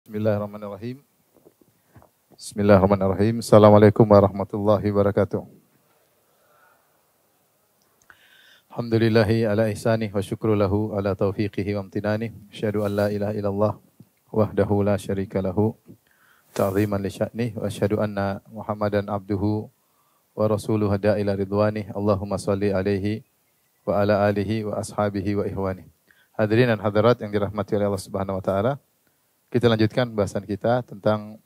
Bismillahirrahmanirrahim. Bismillahirrahmanirrahim. Assalamualaikum warahmatullahi wabarakatuh. Alhamdulillahi ala ihsanih wa syukru lahu ala taufiqihi wa amtinanih. Asyhadu an la ilaha illallah wahdahu la syarika lahu ta'ziman li sya'nih wa asyhadu anna Muhammadan abduhu wa rasuluhu hada ila ridwanih. Allahumma shalli alaihi wa ala alihi wa ashabihi wa ihwanih. Hadirin dan hadirat yang dirahmati oleh Allah Subhanahu wa taala. Kita lanjutkan bahasan kita tentang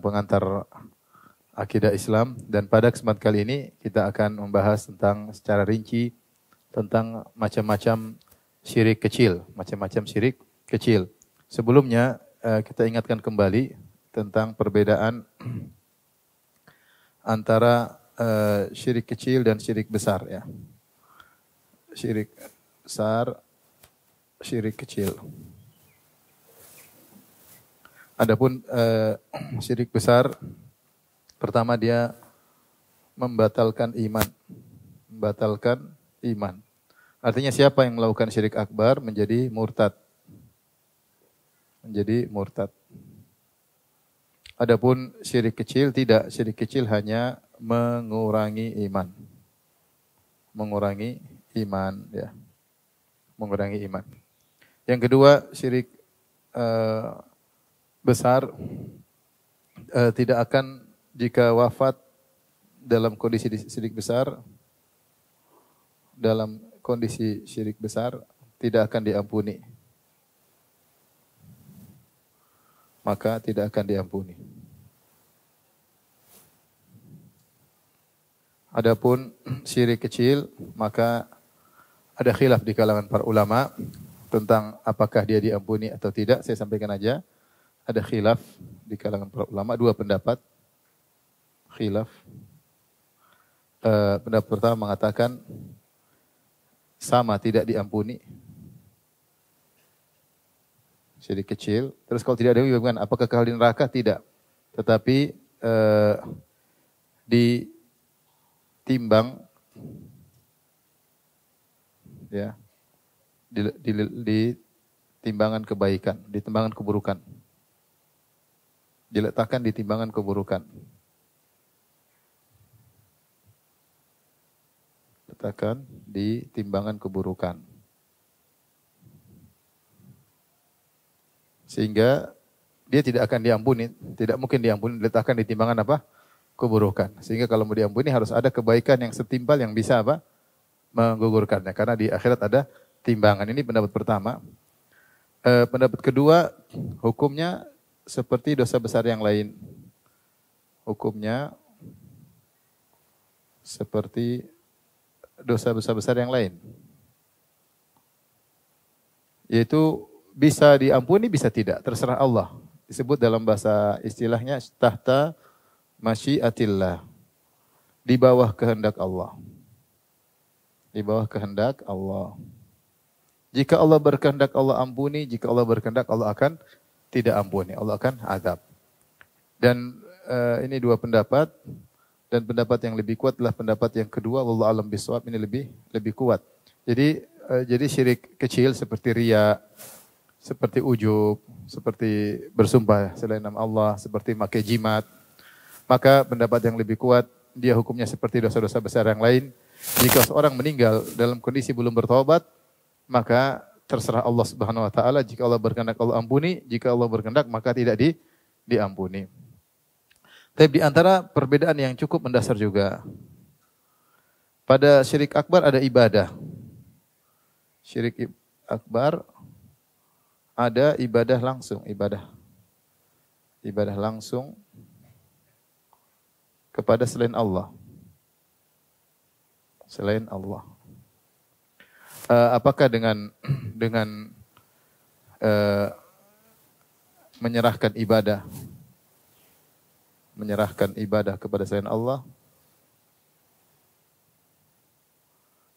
pengantar akidah Islam, dan pada kesempatan kali ini kita akan membahas tentang secara rinci tentang macam-macam syirik kecil. Sebelumnya kita ingatkan kembali tentang perbedaan antara syirik kecil dan syirik besar, ya. Syirik besar, syirik kecil. Adapun syirik besar, pertama dia membatalkan iman. Artinya siapa yang melakukan syirik akbar menjadi murtad. Adapun syirik kecil tidak, syirik kecil hanya mengurangi iman, ya. Mengurangi iman. Yang kedua, syirik besar tidak akan, jika wafat dalam kondisi syirik besar, tidak akan diampuni. Maka tidak akan diampuni. Adapun syirik kecil, maka ada khilaf di kalangan para ulama tentang apakah dia diampuni atau tidak. Saya sampaikan aja. Ada khilaf di kalangan para ulama, dua pendapat. Khilaf. Pendapat pertama mengatakan sama, tidak diampuni. Syirik kecil. Terus kalau tidak diampuni, bagaimana? Apakah kekal di neraka? Tidak. Tetapi ditimbang, ya, di timbangan kebaikan, di timbangan keburukan. Diletakkan di timbangan keburukan. Letakkan di timbangan keburukan. Sehingga dia tidak akan diampuni, tidak mungkin diampuni, diletakkan di timbangan apa? Keburukan. Sehingga kalau mau diampuni harus ada kebaikan yang setimpal yang bisa apa? Menggugurkannya, karena di akhirat ada timbangan. Ini pendapat pertama. Pendapat kedua, hukumnya seperti dosa besar yang lain. Hukumnya seperti dosa besar yang lain. Yaitu bisa diampuni, bisa tidak, terserah Allah. Disebut dalam bahasa istilahnya tahta masyiatillah, di bawah kehendak Allah. Di bawah kehendak Allah. Jika Allah berkehendak Allah ampuni, jika Allah berkehendak Allah akan tidak ampuni, Allah akan azab. Dan ini dua pendapat, dan pendapat yang lebih kuat adalah pendapat yang kedua, wallahu a'lam bishawab, ini lebih kuat. Jadi syirik kecil seperti riya, seperti ujub, seperti bersumpah selain nama Allah, seperti pakai jimat, maka pendapat yang lebih kuat, dia hukumnya seperti dosa-dosa besar yang lain. Jika seorang meninggal dalam kondisi belum bertobat, maka terserah Allah Subhanahu wa taala. Jika Allah berkehendak Allah ampuni, jika Allah berkehendak maka tidak diampuni. Tapi di antara perbedaan yang cukup mendasar juga, pada syirik akbar ada ibadah. Syirik akbar ada ibadah langsung, ibadah langsung kepada selain Allah. Selain Allah. Apakah dengan menyerahkan ibadah kepada selain Allah?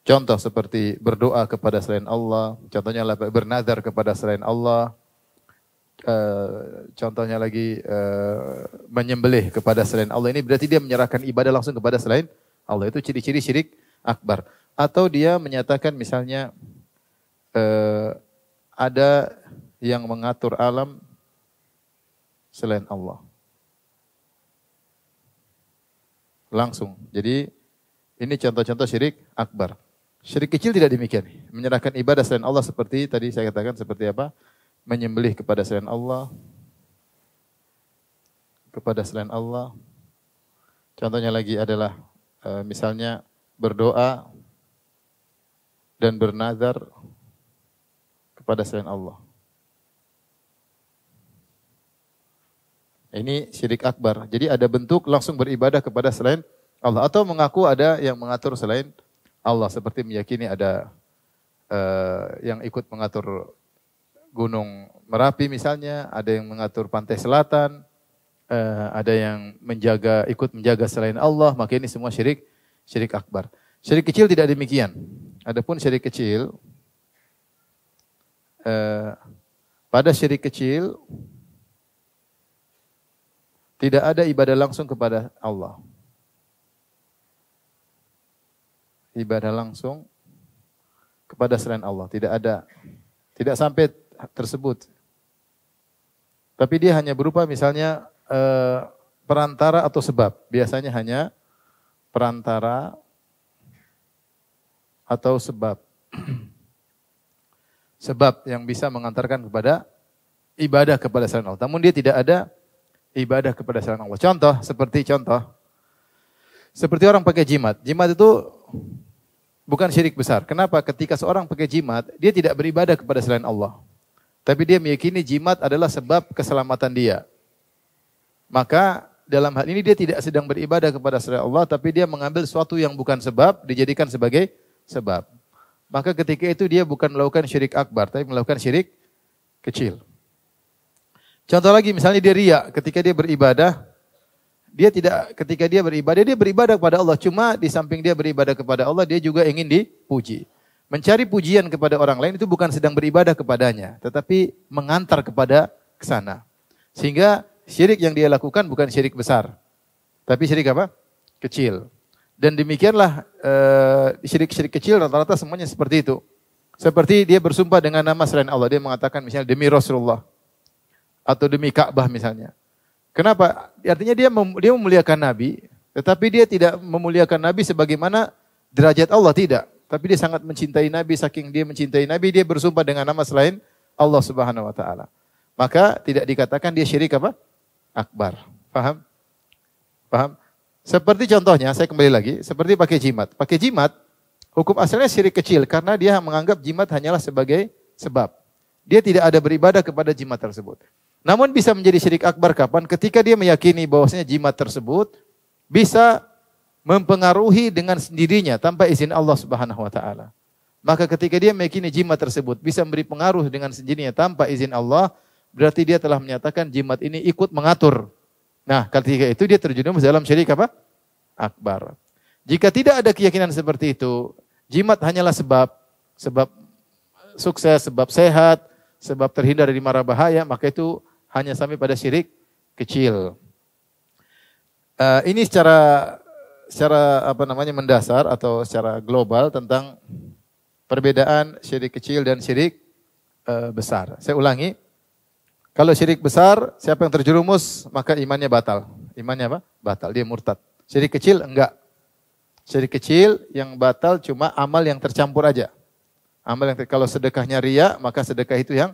Contoh seperti berdoa kepada selain Allah, contohnya bernazar kepada selain Allah, contohnya lagi menyembelih kepada selain Allah. Ini berarti dia menyerahkan ibadah langsung kepada selain Allah. Itu ciri-ciri syirik akbar. Atau dia menyatakan misalnya ada yang mengatur alam selain Allah. Langsung. Jadi ini contoh-contoh syirik akbar. Syirik kecil tidak demikian. Menyerahkan ibadah selain Allah seperti tadi saya katakan seperti apa? Menyembelih kepada selain Allah. Kepada selain Allah. Contohnya lagi adalah misalnya berdoa dan bernazar kepada selain Allah. Ini syirik akbar. Jadi ada bentuk langsung beribadah kepada selain Allah. Atau mengaku ada yang mengatur selain Allah. Seperti meyakini ada yang ikut mengatur gunung Merapi misalnya. Ada yang mengatur pantai selatan. Ada yang ikut menjaga selain Allah. Maka ini semua syirik akbar. Syirik kecil tidak demikian. Adapun syirik kecil, pada syirik kecil, tidak ada ibadah langsung kepada Allah. Ibadah langsung kepada selain Allah. Tidak ada. Tidak sampai tersebut. Tapi dia hanya berupa misalnya perantara atau sebab. Biasanya hanya perantara atau sebab. Sebab yang bisa mengantarkan kepada ibadah kepada selain Allah. Namun dia tidak ada ibadah kepada selain Allah. Seperti orang pakai jimat. Jimat itu bukan syirik besar. Kenapa? Ketika seorang pakai jimat, dia tidak beribadah kepada selain Allah. Tapi dia meyakini jimat adalah sebab keselamatan dia. Maka dalam hal ini dia tidak sedang beribadah kepada selain Allah, tapi dia mengambil sesuatu yang bukan sebab, dijadikan sebagai sebab. Maka ketika itu dia bukan melakukan syirik akbar, tapi melakukan syirik kecil. Contoh lagi misalnya dia riya, ketika dia beribadah, ketika dia beribadah kepada Allah, cuma di samping dia beribadah kepada Allah, dia juga ingin dipuji. Mencari pujian kepada orang lain itu bukan sedang beribadah kepadanya, tetapi mengantar kepada kesana. Sehingga syirik yang dia lakukan bukan syirik besar, tapi syirik apa? Kecil. Dan demikianlah syirik-syirik kecil rata-rata semuanya seperti itu. Seperti dia bersumpah dengan nama selain Allah, dia mengatakan misalnya demi Rasulullah. Atau demi Ka'bah misalnya. Kenapa? Artinya dia memuliakan Nabi, tetapi dia tidak memuliakan Nabi sebagaimana derajat Allah, tidak. Tapi dia sangat mencintai Nabi, saking dia mencintai Nabi, dia bersumpah dengan nama selain Allah Subhanahu wa taala. Maka tidak dikatakan dia syirik apa? Akbar. Paham? Paham? Seperti contohnya, saya kembali lagi, seperti pakai jimat. Pakai jimat, hukum asalnya syirik kecil karena dia menganggap jimat hanyalah sebagai sebab. Dia tidak ada beribadah kepada jimat tersebut. Namun bisa menjadi syirik akbar kapan? Ketika dia meyakini bahwasanya jimat tersebut bisa mempengaruhi dengan sendirinya tanpa izin Allah Subhanahu wa taala. Maka ketika dia meyakini jimat tersebut bisa memberi pengaruh dengan sendirinya tanpa izin Allah, berarti dia telah menyatakan jimat ini ikut mengatur. Nah, ketika itu dia terjerumus dalam syirik apa? Akbar. Jika tidak ada keyakinan seperti itu, jimat hanyalah sebab sukses, sebab sehat, sebab terhindar dari mara bahaya, maka itu hanya sampai pada syirik kecil. Ini secara mendasar atau secara global tentang perbedaan syirik kecil dan syirik besar. Saya ulangi. Kalau syirik besar, siapa yang terjerumus, maka imannya batal. Imannya apa? Batal, dia murtad. Syirik kecil enggak. Syirik kecil yang batal cuma amal yang tercampur aja. Kalau sedekahnya riya, maka sedekah itu yang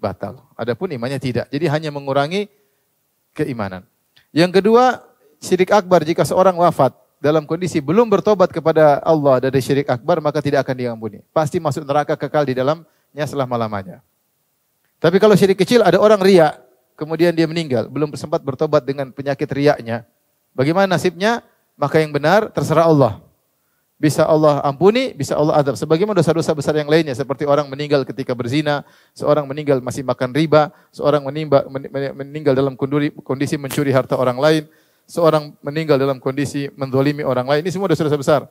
batal. Adapun imannya tidak. Jadi hanya mengurangi keimanan. Yang kedua, syirik akbar, jika seorang wafat dalam kondisi belum bertobat kepada Allah dari syirik akbar, maka tidak akan diampuni. Pasti masuk neraka kekal di dalamnya selama-lamanya. Tapi kalau syirik kecil, ada orang riya, kemudian dia meninggal, belum sempat bertobat dengan penyakit riyanya. Bagaimana nasibnya? Maka yang benar terserah Allah. Bisa Allah ampuni, bisa Allah azab. Sebagaimana dosa-dosa besar yang lainnya, seperti orang meninggal ketika berzina, seorang meninggal masih makan riba, seorang meninggal dalam kondisi mencuri harta orang lain, seorang meninggal dalam kondisi menzalimi orang lain. Ini semua dosa-dosa besar.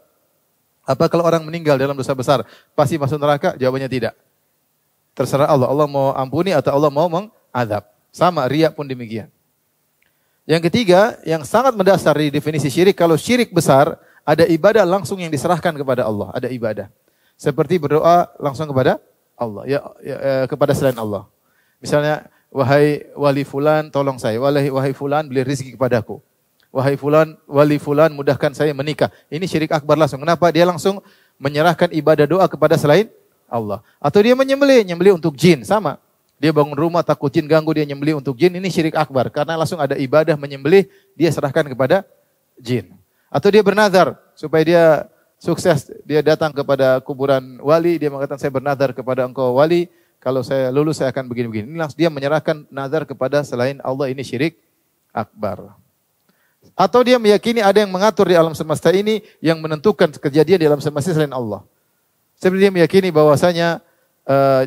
Apa kalau orang meninggal dalam dosa besar pasti masuk neraka? Jawabannya tidak. Terserah Allah. Allah mau ampuni atau Allah mau mengadab. Sama, riya pun demikian. Yang ketiga, yang sangat mendasar di definisi syirik, kalau syirik besar, ada ibadah langsung yang diserahkan kepada Allah. Ada ibadah. Seperti berdoa langsung kepada Allah, kepada selain Allah. Misalnya, wahai wali fulan, tolong saya. Wahai fulan, beri rezeki kepadaku. Wahai fulan, wali fulan, mudahkan saya menikah. Ini syirik akbar langsung. Kenapa? Dia langsung menyerahkan ibadah doa kepada selain Allah. Atau dia nyembelih untuk jin, sama. Dia bangun rumah takut jin ganggu, dia nyembelih untuk jin, ini syirik akbar. Karena langsung ada ibadah menyembelih, dia serahkan kepada jin. Atau dia bernazar supaya dia sukses, dia datang kepada kuburan wali, dia mengatakan saya bernazar kepada engkau wali, kalau saya lulus saya akan begini-begini. Ini langsung dia menyerahkan nazar kepada selain Allah, ini syirik akbar. Atau dia meyakini ada yang mengatur di alam semesta ini, yang menentukan kejadian di alam semesta selain Allah. Seperti dia meyakini bahwasanya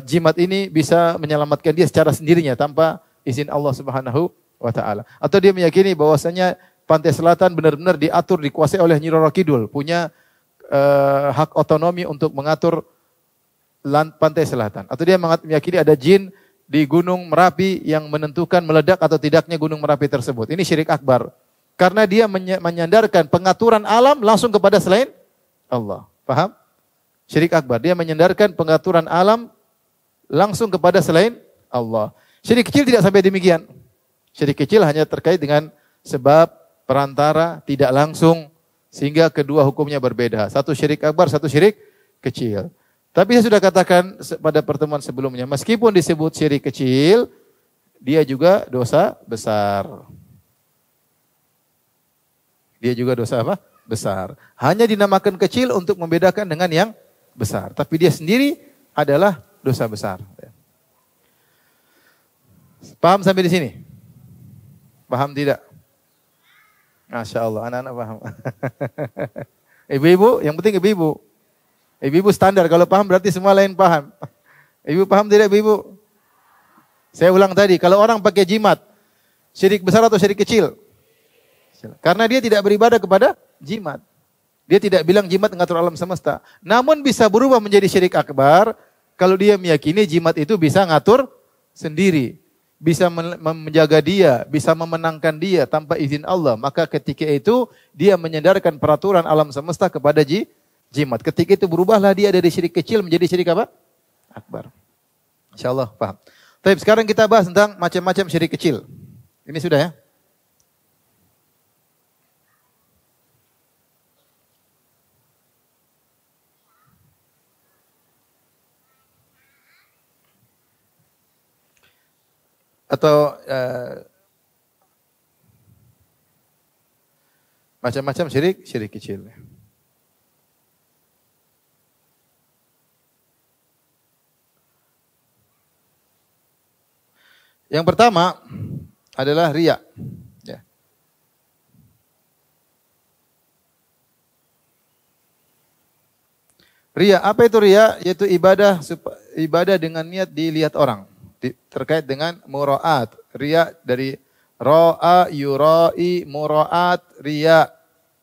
jimat ini bisa menyelamatkan dia secara sendirinya tanpa izin Allah Subhanahu wa taala. Atau dia meyakini bahwasanya pantai selatan benar-benar diatur, dikuasai oleh Nyi Roro Kidul, punya hak otonomi untuk mengatur pantai selatan. Atau dia meyakini ada jin di Gunung Merapi yang menentukan meledak atau tidaknya Gunung Merapi tersebut. Ini syirik akbar. Karena dia menyandarkan pengaturan alam langsung kepada selain Allah. Paham? Syirik akbar. Dia menyandarkan pengaturan alam langsung kepada selain Allah. Syirik kecil tidak sampai demikian. Syirik kecil hanya terkait dengan sebab, perantara, tidak langsung, sehingga kedua hukumnya berbeda. Satu syirik akbar, satu syirik kecil. Tapi saya sudah katakan pada pertemuan sebelumnya, meskipun disebut syirik kecil, dia juga dosa besar. Dia juga dosa apa? Besar. Hanya dinamakan kecil untuk membedakan dengan yang besar. Tapi dia sendiri adalah dosa besar. Paham sampai di sini? Paham tidak? Masya Allah, anak-anak paham. Ibu-ibu, yang penting ibu-ibu. Ibu-ibu standar, kalau paham berarti semua lain paham. Ibu paham tidak ibu-ibu? Saya ulang tadi, kalau orang pakai jimat, syirik besar atau syirik kecil? Karena dia tidak beribadah kepada jimat. Dia tidak bilang jimat mengatur alam semesta. Namun bisa berubah menjadi syirik akbar kalau dia meyakini jimat itu bisa ngatur sendiri. Bisa menjaga dia, bisa memenangkan dia tanpa izin Allah. Maka ketika itu dia menyandarkan peraturan alam semesta kepada jimat. Ketika itu berubahlah dia dari syirik kecil menjadi syirik apa? Akbar. InsyaAllah paham. Tapi sekarang kita bahas tentang macam-macam syirik kecil. Ini sudah ya? Atau macam-macam syirik kecil. Yang pertama adalah riya. Ya. Riya, apa itu riya? Yaitu ibadah dengan niat dilihat orang. Terkait dengan muraat. Riya dari ra'a, yura'i, muraat, riya.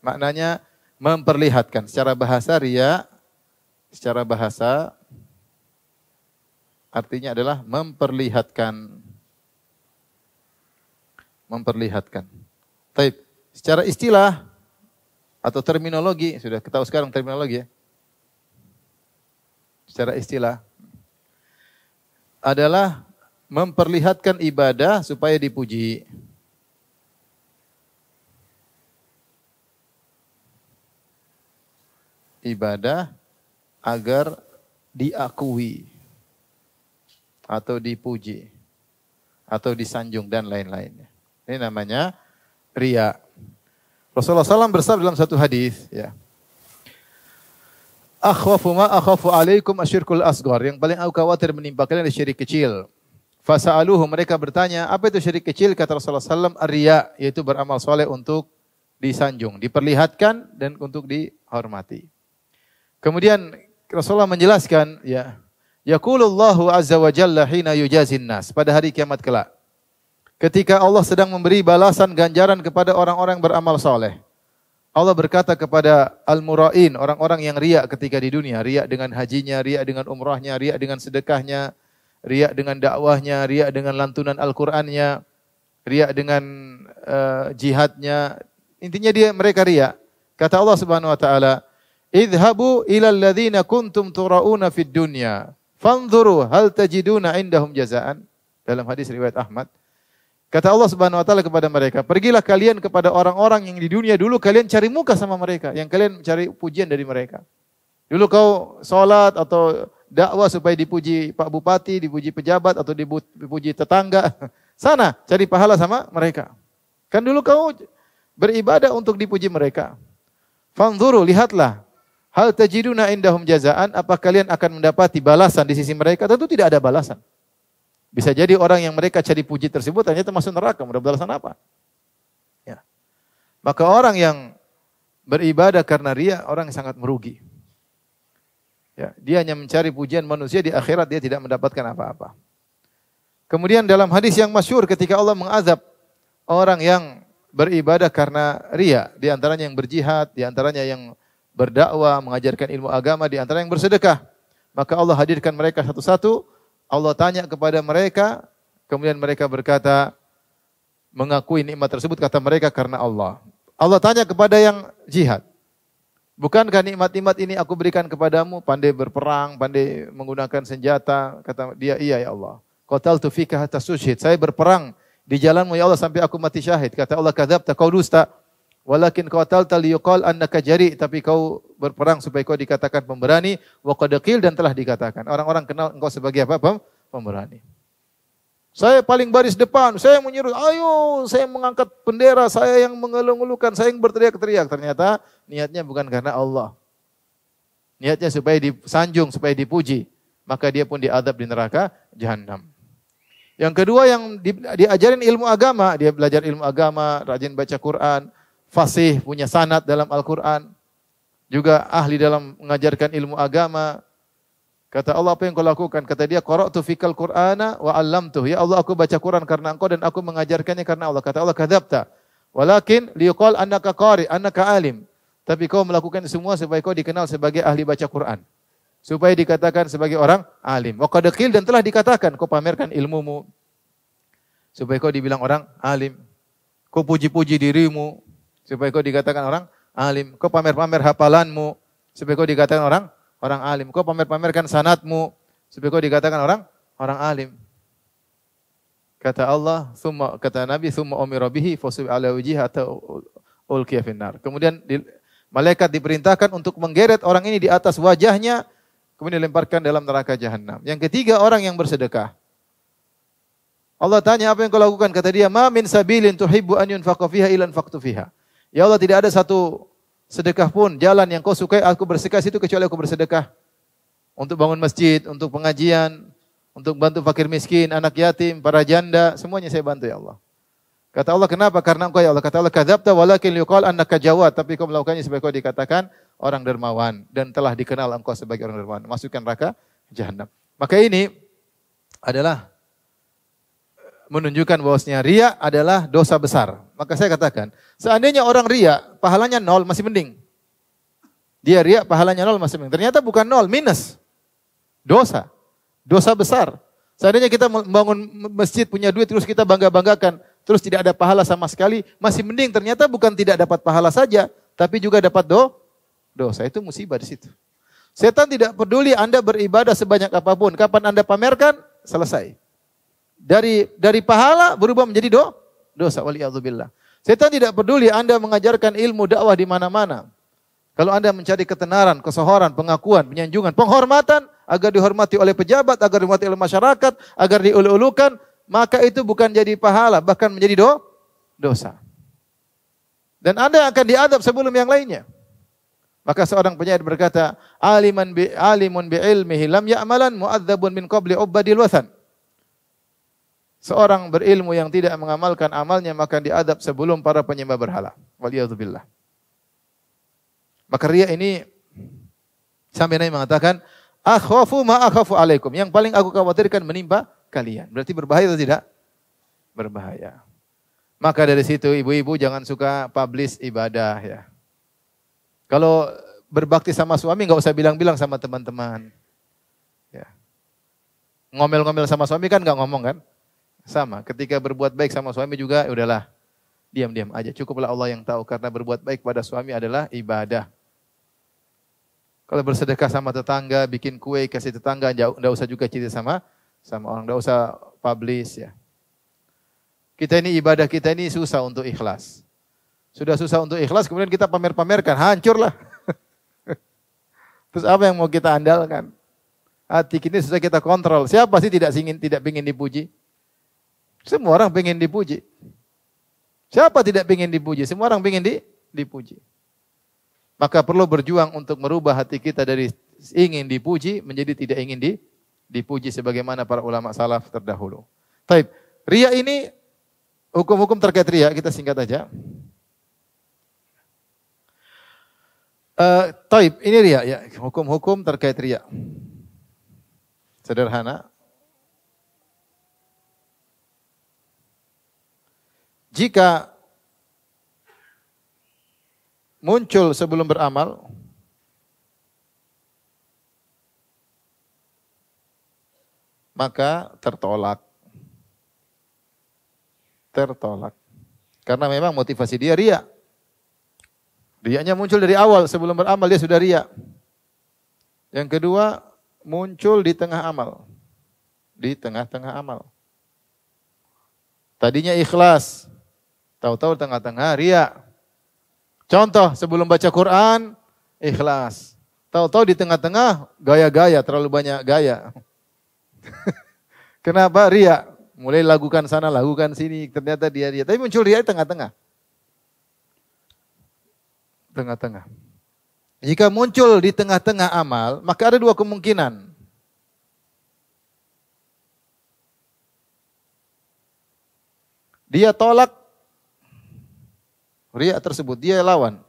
Maknanya memperlihatkan. Secara bahasa riya, secara bahasa artinya adalah memperlihatkan. Memperlihatkan. Taib. Secara istilah atau terminologi, sudah kita tahu sekarang terminologi ya. Secara istilah adalah memperlihatkan ibadah supaya dipuji. Ibadah agar diakui atau dipuji atau disanjung dan lain-lainnya. Ini namanya riya. Rasulullah SAW bersabda dalam satu hadis, ya. Akhwafu ma akhafu alaikum asyirkul asghar. Yang paling aku khawatir menimpa kalian adalah syirik kecil. Fasa'aluhu, mereka bertanya, apa itu syirik kecil? Kata Rasulullah SAW, ar-riya, yaitu beramal soleh untuk disanjung, diperlihatkan dan untuk dihormati. Kemudian Rasulullah menjelaskan, ya, yaqulullahu azza wa jalla hina yujazin nas, pada hari kiamat kelak. Ketika Allah sedang memberi balasan ganjaran kepada orang-orang beramal soleh. Allah berkata kepada al-mura'in, orang-orang yang riya ketika di dunia, riya dengan hajinya, riya dengan umrahnya, riya dengan sedekahnya, riya dengan dakwahnya, riya dengan lantunan Al-Qur'annya, riya dengan jihadnya. Intinya mereka riya. Kata Allah Subhanahu wa taala, "Idhabu ilal ladzina kuntum turauna fid dunya, Fanzuru hal tajiduna indahum jazaan. Dalam hadis riwayat Ahmad. Kata Allah Subhanahu wa taala kepada mereka, pergilah kalian kepada orang-orang yang di dunia dulu kalian cari muka sama mereka, yang kalian cari pujian dari mereka. Dulu kau salat atau dakwah supaya dipuji Pak Bupati, dipuji pejabat atau dipuji tetangga. Sana cari pahala sama mereka. Kan dulu kau beribadah untuk dipuji mereka. Fanzuru, lihatlah. Hal tajiduna indahum jazaan, apa kalian akan mendapati balasan di sisi mereka? Tentu tidak ada balasan. Bisa jadi orang yang mereka cari puji tersebut ternyata masuk neraka. Mau balasan apa? Ya. Maka orang yang beribadah karena riya, orang yang sangat merugi. Ya, dia hanya mencari pujian manusia, di akhirat dia tidak mendapatkan apa-apa. Kemudian dalam hadis yang masyhur ketika Allah mengazab orang yang beribadah karena riya, di antaranya yang berjihad, di antaranya yang berdakwah, mengajarkan ilmu agama, di antaranya yang bersedekah. Maka Allah hadirkan mereka satu-satu. Allah tanya kepada mereka, kemudian mereka berkata, mengakui nikmat tersebut, kata mereka karena Allah. Allah tanya kepada yang jihad, bukankah nikmat-nikmat ini aku berikan kepadamu, pandai berperang, pandai menggunakan senjata? Kata dia, iya ya Allah. Qataltu fika hatta tushhid, saya berperang di jalanmu ya Allah sampai aku mati syahid. Kata Allah, kadzabta, kau dusta. Walakin qatalta liyuqal annaka jari, tapi kau berperang supaya kau dikatakan pemberani. Wa qad qil, dan telah dikatakan orang-orang kenal engkau sebagai apa? Pemberani. Saya paling baris depan, saya menyuruh, ayo saya mengangkat bendera, saya yang mengeluh-ngeluhkan, saya yang berteriak-teriak. Ternyata niatnya bukan karena Allah. Niatnya supaya disanjung, supaya dipuji. Maka dia pun diadab di neraka jahanam. Yang kedua yang diajarin ilmu agama, dia belajar ilmu agama, rajin baca Quran, fasih, punya sanad dalam Al-Quran, juga ahli dalam mengajarkan ilmu agama. Kata Allah, apa yang kau lakukan? Kata dia, qara'tu fikal Qur'ana wa 'allamtuh. Ya Allah, aku baca Quran karena engkau dan aku mengajarkannya karena Allah. Kata Allah, kadzabta. Walakin liyuqal annaka qari, annaka alim. Tapi kau melakukan semua supaya kau dikenal sebagai ahli baca Quran. Supaya dikatakan sebagai orang alim. Wa qad qil, dan telah dikatakan, kau pamerkan ilmumu. Supaya kau dibilang orang alim. Kau puji-puji dirimu. Supaya kau dikatakan orang alim. Kau pamer-pamer hafalanmu. Supaya kau dikatakan orang alim. Kau pamer-pamerkan sanadmu. Supaya kau dikatakan orang alim. Kata Allah, kata Nabi, summa umira bihi fasub ala wajhihi hatta ulqiya finnar. Kemudian malaikat diperintahkan untuk menggeret orang ini di atas wajahnya, kemudian dilemparkan dalam neraka jahanam. Yang ketiga, orang yang bersedekah. Allah tanya, apa yang kau lakukan? Kata dia, ma min sabilin tuhibbu an yunfaqa fiha illa anfaqtu fiha. Ya Allah, tidak ada satu sedekah pun, jalan yang kau sukai aku bersedekah situ kecuali aku bersedekah. Untuk bangun masjid, untuk pengajian, untuk bantu fakir miskin, anak yatim, para janda, semuanya saya bantu ya Allah. Kata Allah, kenapa? Karena engkau ya Allah. Kata Allah, kadzabta walakin liqal annaka jawad, tapi kau melakukannya supaya kau dikatakan orang dermawan dan telah dikenal engkau sebagai orang dermawan. Masukkan neraka jahanam. Maka ini adalah menunjukkan bahwasanya riya adalah dosa besar. Maka saya katakan, seandainya orang riya pahalanya 0 masih mending. Dia riya pahalanya 0 masih mending. Ternyata bukan 0, minus. Dosa. Dosa besar. Seandainya kita membangun masjid punya duit terus kita bangga-banggakan, terus tidak ada pahala sama sekali, masih mending. Ternyata bukan tidak dapat pahala saja, tapi juga dapat dosa. Itu musibah di situ. Setan tidak peduli Anda beribadah sebanyak apapun. Kapan Anda pamerkan, selesai. Dari pahala berubah menjadi dosa. Waliyadzubillah. Setan tidak peduli Anda mengajarkan ilmu dakwah di mana-mana. Kalau Anda mencari ketenaran, kesohoran, pengakuan, penyanjungan, penghormatan, agar dihormati oleh pejabat, agar dihormati oleh masyarakat, agar diulu-ulukan, maka itu bukan jadi pahala, bahkan menjadi dosa. Dan Anda akan diadab sebelum yang lainnya. Maka seorang penyair berkata, alimun bi ilmihi lam ya'malan mu'adzabun min qabli ubadil wathan. Seorang berilmu yang tidak mengamalkan amalnya maka diadab sebelum para penyembah berhala. Waliyadzubillah. Maka riya ini sampai Nabi mengatakan, akhafu ma akhafu alaikum. Yang paling aku khawatirkan menimpa kalian. Berarti berbahaya atau tidak? Berbahaya. Maka dari situ ibu-ibu jangan suka publish ibadah ya. Kalau berbakti sama suami enggak usah bilang-bilang sama teman-teman. Ya. Ngomel-ngomel sama suami kan enggak ngomong kan? Sama, ketika berbuat baik sama suami juga udahlah. Diam-diam aja. Cukuplah Allah yang tahu karena berbuat baik pada suami adalah ibadah. Kalau bersedekah sama tetangga, bikin kue kasih tetangga, enggak usah juga cerita sama orang, enggak usah publish ya. Kita ini ibadah kita ini susah untuk ikhlas. Sudah susah untuk ikhlas, kemudian kita pamer-pamerkan, hancurlah. Terus apa yang mau kita andalkan? Hati kita susah kita kontrol. Siapa sih tidak ingin dipuji? Semua orang ingin dipuji. Siapa tidak ingin dipuji? Semua orang ingin dipuji. Maka perlu berjuang untuk merubah hati kita dari ingin dipuji menjadi tidak ingin dipuji sebagaimana para ulama salaf terdahulu. Taib. Riya ini hukum-hukum terkait riya kita singkat aja. Taib, ini riya ya, hukum-hukum terkait riya. Sederhana. Jika muncul sebelum beramal, maka tertolak. Karena memang motivasi dia riya. Riyanya muncul dari awal, sebelum beramal dia sudah riya. Yang kedua, muncul di tengah amal. Di tengah-tengah amal. Tadinya ikhlas, tahu-tahu tengah-tengah riya. Contoh, sebelum baca Quran, ikhlas. Tahu-tahu di tengah-tengah gaya-gaya, terlalu banyak gaya. Kenapa? Riya. Mulai lakukan sana, lakukan sini, ternyata dia riya. Tapi muncul riya di tengah-tengah. Tengah-tengah. Jika muncul di tengah-tengah amal, maka ada dua kemungkinan. Dia tolak riya tersebut, dia lawan.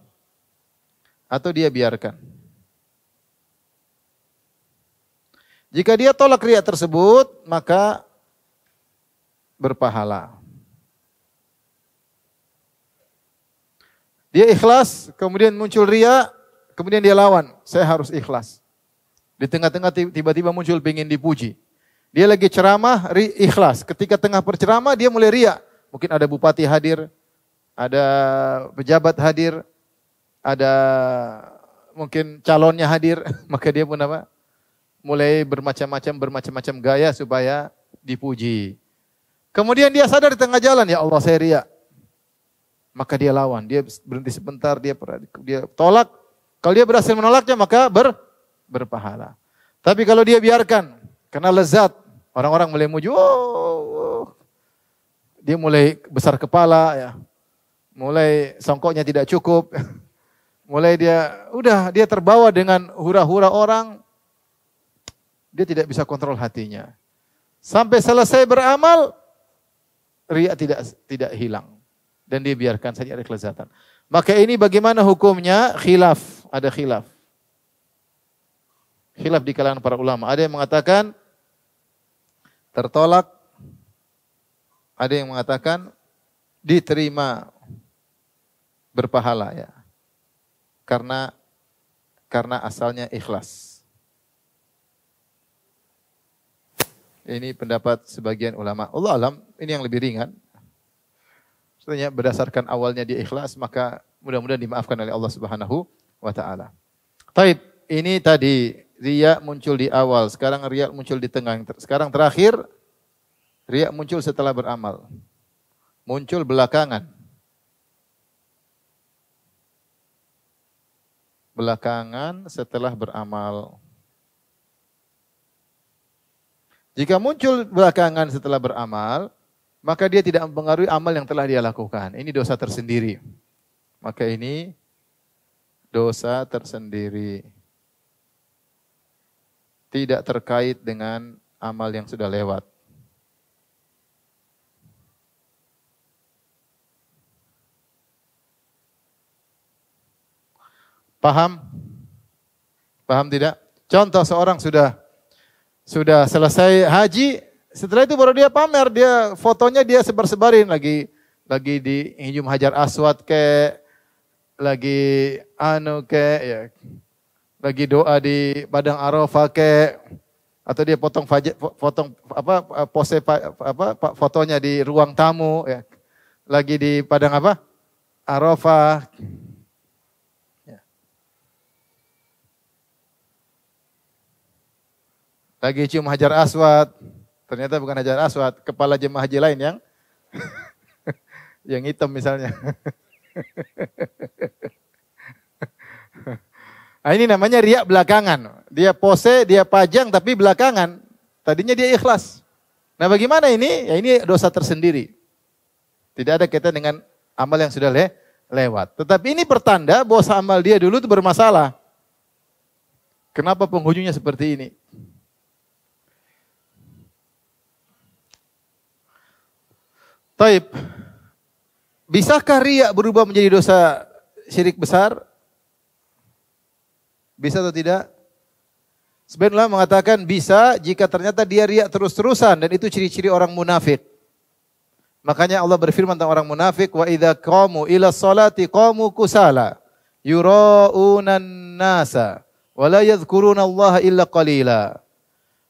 Atau dia biarkan. Jika dia tolak riya tersebut, maka berpahala. Dia ikhlas, kemudian muncul riya, kemudian dia lawan. Saya harus ikhlas. Di tengah-tengah tiba-tiba muncul pengen dipuji. Dia lagi ceramah, ikhlas. Ketika tengah berceramah, dia mulai riya. Mungkin ada bupati hadir, ada pejabat hadir, ada mungkin calonnya hadir. Maka dia pun apa? Mulai bermacam-macam gaya supaya dipuji. Kemudian dia sadar di tengah jalan, ya Allah saya riya. Maka dia lawan, dia berhenti sebentar, dia tolak. Kalau dia berhasil menolaknya, maka berpahala. Tapi kalau dia biarkan, karena lezat, orang-orang mulai muji, dia mulai besar kepala, ya, mulai songkoknya tidak cukup, mulai dia terbawa dengan hura-hura orang, dia tidak bisa kontrol hatinya. Sampai selesai beramal, riya tidak hilang. Dan dia biarkan saja ada kelezatan. Maka ini bagaimana hukumnya? Ada khilaf. Khilaf di kalangan para ulama. Ada yang mengatakan tertolak. Ada yang mengatakan diterima berpahala ya. Karena asalnya ikhlas. Ini pendapat sebagian ulama. Allah alam, ini yang lebih ringan. Sebenarnya berdasarkan awalnya dia ikhlas, maka mudah-mudahan dimaafkan oleh Allah Subhanahu wa taala. Taib, ini tadi riya muncul di awal, sekarang riya muncul di tengah, sekarang terakhir riya muncul setelah beramal. Muncul belakangan. Belakangan setelah beramal. Jika muncul belakangan setelah beramal, maka dia tidak mempengaruhi amal yang telah dia lakukan. Ini dosa tersendiri. Maka ini dosa tersendiri. Tidak terkait dengan amal yang sudah lewat. Paham? Paham tidak? Contoh seorang sudah selesai haji, setelah itu baru dia pamer, fotonya dia sebar-sebarin lagi di Hijum Hajar Aswad lagi ya, lagi doa di Padang Arafah atau dia pose fotonya di ruang tamu ya. Lagi di Padang Arafah. Ya. Lagi cium Hajar Aswad, ternyata bukan Hajar Aswad, kepala jemaah haji lain yang yang hitam misalnya. Nah, ini namanya riak belakangan. Dia pose, dia pajang tapi belakangan. Tadinya dia ikhlas. Nah, bagaimana ini? Ya ini dosa tersendiri. Tidak ada kaitan dengan amal yang sudah lewat. Tetapi ini pertanda bahwa amal dia dulu itu bermasalah. Kenapa penghujungnya seperti ini? Taib. Bisakah riak berubah menjadi dosa syirik besar? Bisa atau tidak? Sebagian ulama mengatakan bisa jika ternyata dia riak terus-terusan dan itu ciri-ciri orang munafik. Makanya Allah berfirman tentang orang munafik, wa idza qamu ila sholati qamu kusala yura'unan nasa wa la yadhkuruna Allah illa qalila.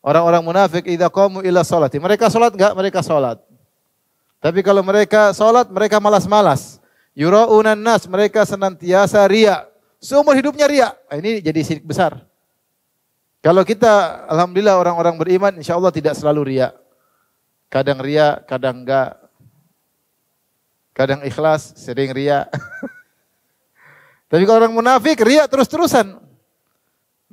Orang-orang munafik idza qamu ila sholati, mereka salat enggak? Mereka salat. Tapi kalau mereka salat, mereka malas-malas. Yura'unan nas, mereka senantiasa riak. Seumur hidupnya riak. Ini jadi syirik besar. Kalau kita, alhamdulillah orang-orang beriman, insya Allah tidak selalu riak. Kadang riak, kadang enggak. Kadang ikhlas, sering riak. Tapi kalau orang munafik, riak terus-terusan.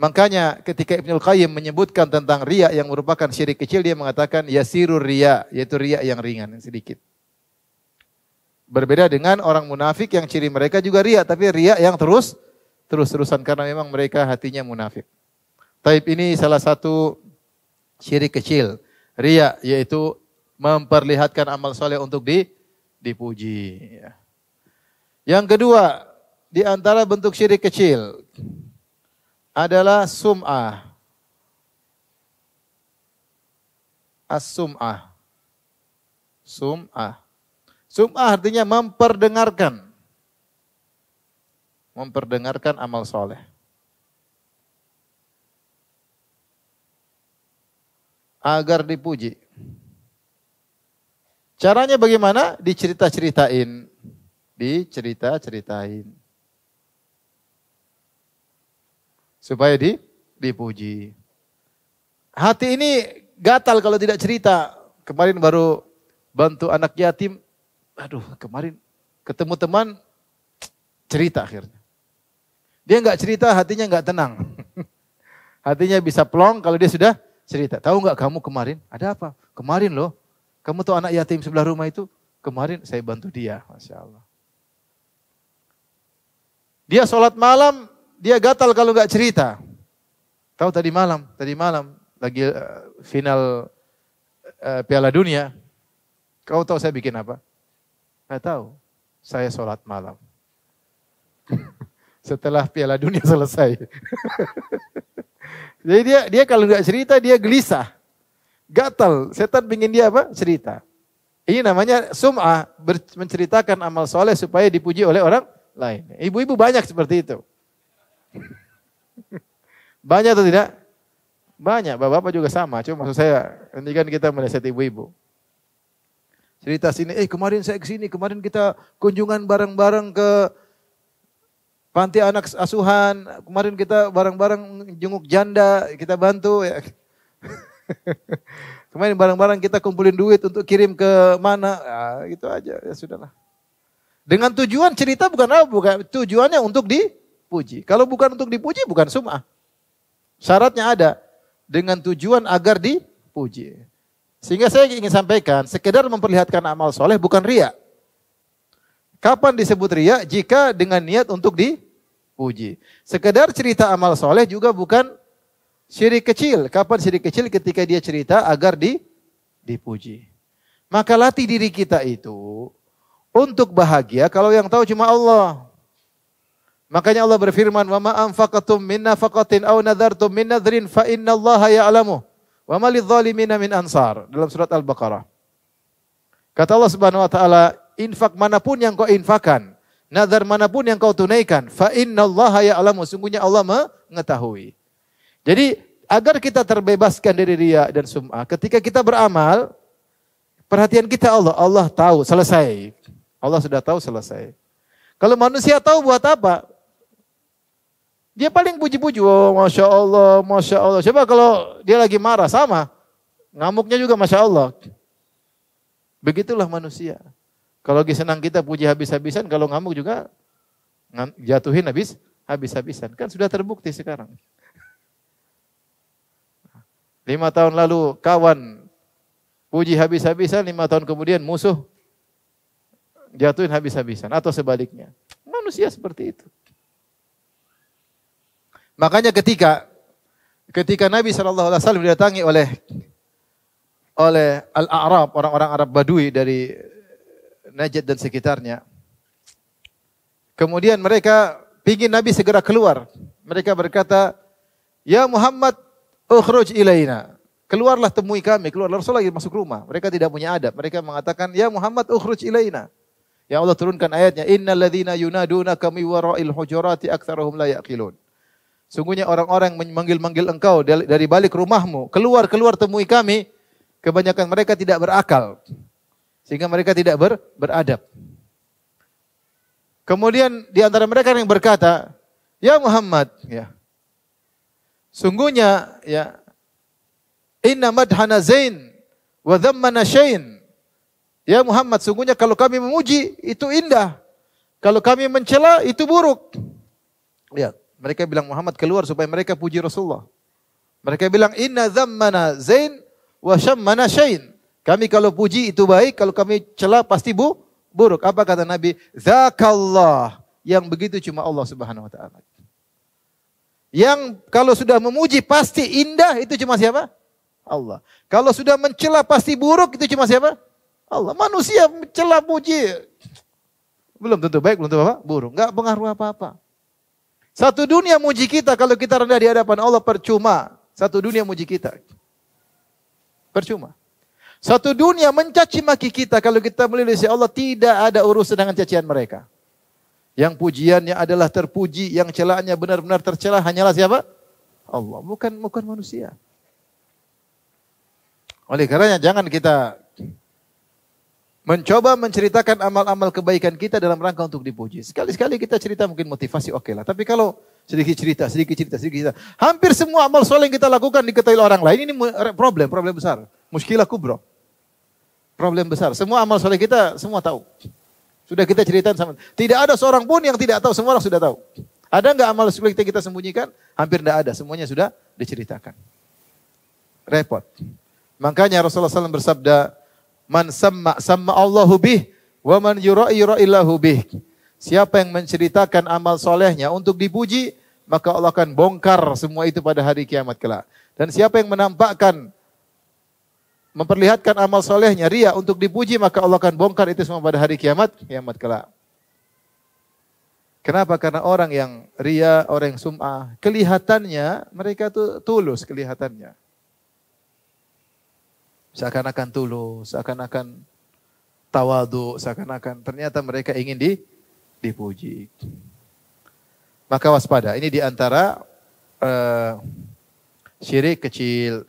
Makanya ketika Ibnul Qayyim menyebutkan tentang riak yang merupakan syirik kecil, dia mengatakan yasirur riak, yaitu riak yang ringan, yang sedikit. Berbeda dengan orang munafik yang ciri mereka juga riak, tapi riak yang terus-terusan karena memang mereka hatinya munafik. Taib ini salah satu syirik kecil, riya, yaitu memperlihatkan amal soleh untuk dipuji. Yang kedua, di antara bentuk syirik kecil adalah sum'ah. As-sum'ah. Sum'ah. Sum'ah artinya memperdengarkan. Memperdengarkan amal soleh. Agar dipuji. Caranya bagaimana? Dicerita-ceritain. Dicerita-ceritain. Supaya dipuji. Hati ini gatal kalau tidak cerita. Kemarin baru bantu anak yatim. Aduh, kemarin ketemu teman, cerita akhirnya. Dia enggak cerita, hatinya enggak tenang. Hatinya bisa plong kalau dia sudah cerita. Tahu enggak kamu kemarin? Ada apa? Kemarin loh. Kamu tuh anak yatim sebelah rumah itu. Kemarin saya bantu dia. Masya Allah. Dia sholat malam. Dia gatal kalau enggak cerita. Tahu tadi malam lagi final Piala Dunia. Kau tahu saya bikin apa? Enggak tahu. Saya sholat malam. Setelah Piala Dunia selesai. Jadi dia kalau enggak cerita dia gelisah. Gatal. Setan ingin dia apa? Cerita. Ini namanya sum'ah, menceritakan amal soleh supaya dipuji oleh orang lain. Ibu-ibu banyak seperti itu. Banyak atau tidak? Banyak, bapak-bapak juga sama. Cuma maksud saya, nanti kan kita menasihati ibu-ibu. Cerita sini, kemarin saya kesini, kemarin kita kunjungan bareng-bareng ke panti anak asuhan, kemarin kita bareng-bareng jenguk janda, kita bantu. Ya. Kemarin bareng-bareng kita kumpulin duit untuk kirim ke mana, gitu aja, ya sudahlah. Dengan tujuan cerita bukan apa, bukan tujuannya untuk dipuji. Kalau bukan untuk dipuji, bukan sum'ah. Syaratnya ada, dengan tujuan agar dipuji. Sehingga saya ingin sampaikan, sekedar memperlihatkan amal soleh bukan riya. Kapan disebut riya? Jika dengan niat untuk dipuji. Sekedar cerita amal soleh juga bukan syirik kecil. Kapan syirik kecil? Ketika dia cerita agar dipuji. Maka latih diri kita itu untuk bahagia kalau yang tahu cuma Allah. Makanya Allah berfirman, "Wa ma anfaqatum min nafaqatin aw nadartum min nadrin fa innallaha ya'lamu wa ma lidh-dhalimina min ansar." Dalam surat Al-Baqarah. Kata Allah Subhanahu wa taala, infak manapun yang kau infakkan, nazar manapun yang kau tunaikan, fa innallaha ya'lamu, sungguhnya Allah mengetahui. Jadi agar kita terbebaskan dari riya dan sum'ah, ketika kita beramal, perhatian kita Allah tahu, selesai. Allah sudah tahu, selesai. Kalau manusia tahu buat apa? Dia paling puji-puji, oh Masya Allah, Masya Allah. Coba kalau dia lagi marah, sama. Ngamuknya juga Masya Allah. Begitulah manusia. Kalau lagi senang kita puji habis-habisan, kalau ngamuk juga jatuhin habis-habisan. Kan sudah terbukti sekarang. 5 tahun lalu kawan puji habis-habisan, 5 tahun kemudian musuh jatuhin habis-habisan. Atau sebaliknya. Manusia seperti itu. Makanya ketika Nabi SAW didatangi oleh Al-A'rab, orang-orang Arab Badui dari Najd dan sekitarnya. Kemudian mereka ingin Nabi segera keluar. Mereka berkata, "Ya Muhammad, ukhruj ilaina." Keluarlah temui kami. Keluar Rasulullah lagi masuk rumah. Mereka tidak punya adab. Mereka mengatakan, "Ya Muhammad, ukhruj ilaina." Ya Allah turunkan ayatnya, "Innal ladzina yunadunaka min wara'il hujurati aktsaruhum la yaqilun." Sungguhnya orang-orang yang memanggil-manggil engkau dari balik rumahmu, keluar temui kami, kebanyakan mereka tidak berakal. Sehingga mereka tidak beradab. Kemudian di antara mereka yang berkata, "Ya Muhammad, ya. Sungguhnya ya inna madhana zain wa dhammana syain." Ya Muhammad, sungguhnya kalau kami memuji itu indah. Kalau kami mencela itu buruk. Lihat. Mereka bilang Muhammad keluar supaya mereka puji Rasulullah. Mereka bilang inna dhammana zain wa syammana syain. Kami kalau puji itu baik, kalau kami cela pasti buruk. Apa kata Nabi? Dzakallah. Yang begitu cuma Allah Subhanahu wa taala. Yang kalau sudah memuji pasti indah itu cuma siapa? Allah. Kalau sudah mencela pasti buruk itu cuma siapa? Allah. Manusia mencela puji belum tentu baik, belum tentu apa? Buruk. Enggak pengaruh apa-apa. Satu dunia muji kita, kalau kita rendah di hadapan Allah percuma. Satu dunia muji kita. Percuma. Satu dunia mencaci maki kita, kalau kita melilisi Allah tidak ada urusan dengan cacian mereka. Yang pujiannya adalah terpuji, yang celaannya benar-benar tercela hanyalah siapa? Allah, bukan manusia. Oleh karenanya jangan kita mencoba menceritakan amal-amal kebaikan kita dalam rangka untuk dipuji. Sekali-sekali kita cerita mungkin motivasi oke lah. Tapi kalau sedikit cerita. Hampir semua amal soleh yang kita lakukan diketahui orang lain. Ini problem besar. Muskilah kubro. Problem besar. Semua amal soleh kita semua tahu. Sudah kita ceritakan sama. Tidak ada seorang pun yang tidak tahu. Semua orang sudah tahu. Ada enggak amal soleh kita sembunyikan? Hampir tidak ada. Semuanya sudah diceritakan. Repot. Makanya Rasulullah SAW bersabda, "Man samma Allahu bih, wa man yura'i yura'illahu bih." Siapa yang menceritakan amal solehnya untuk dipuji, maka Allah akan bongkar semua itu pada hari kiamat kelak. Dan siapa yang menampakkan, memperlihatkan amal solehnya, riya untuk dipuji, maka Allah akan bongkar itu semua pada hari kiamat kelak. Kenapa? Karena orang yang riya, orang yang sum'ah, kelihatannya mereka itu tulus kelihatannya. Seakan-akan tulus, seakan-akan tawadu, seakan-akan ternyata mereka ingin dipuji. Maka waspada, ini diantara syirik kecil.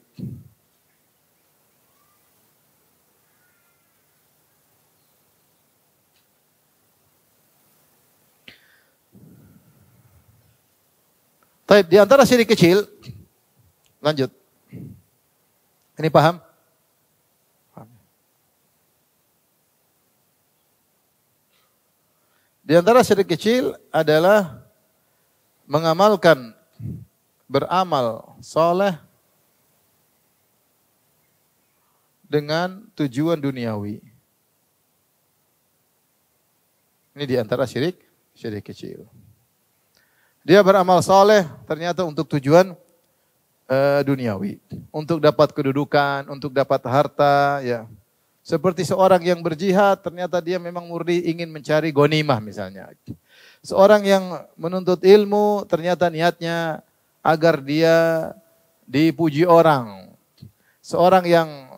Baik, di antara syirik kecil, lanjut. Ini paham? Di antara syirik kecil adalah mengamalkan, beramal soleh dengan tujuan duniawi. Ini di antara syirik kecil. Dia beramal soleh ternyata untuk tujuan duniawi, untuk dapat kedudukan, untuk dapat harta, ya. Seperti seorang yang berjihad, ternyata dia memang murni ingin mencari ghanimah misalnya. Seorang yang menuntut ilmu, ternyata niatnya agar dia dipuji orang. Seorang yang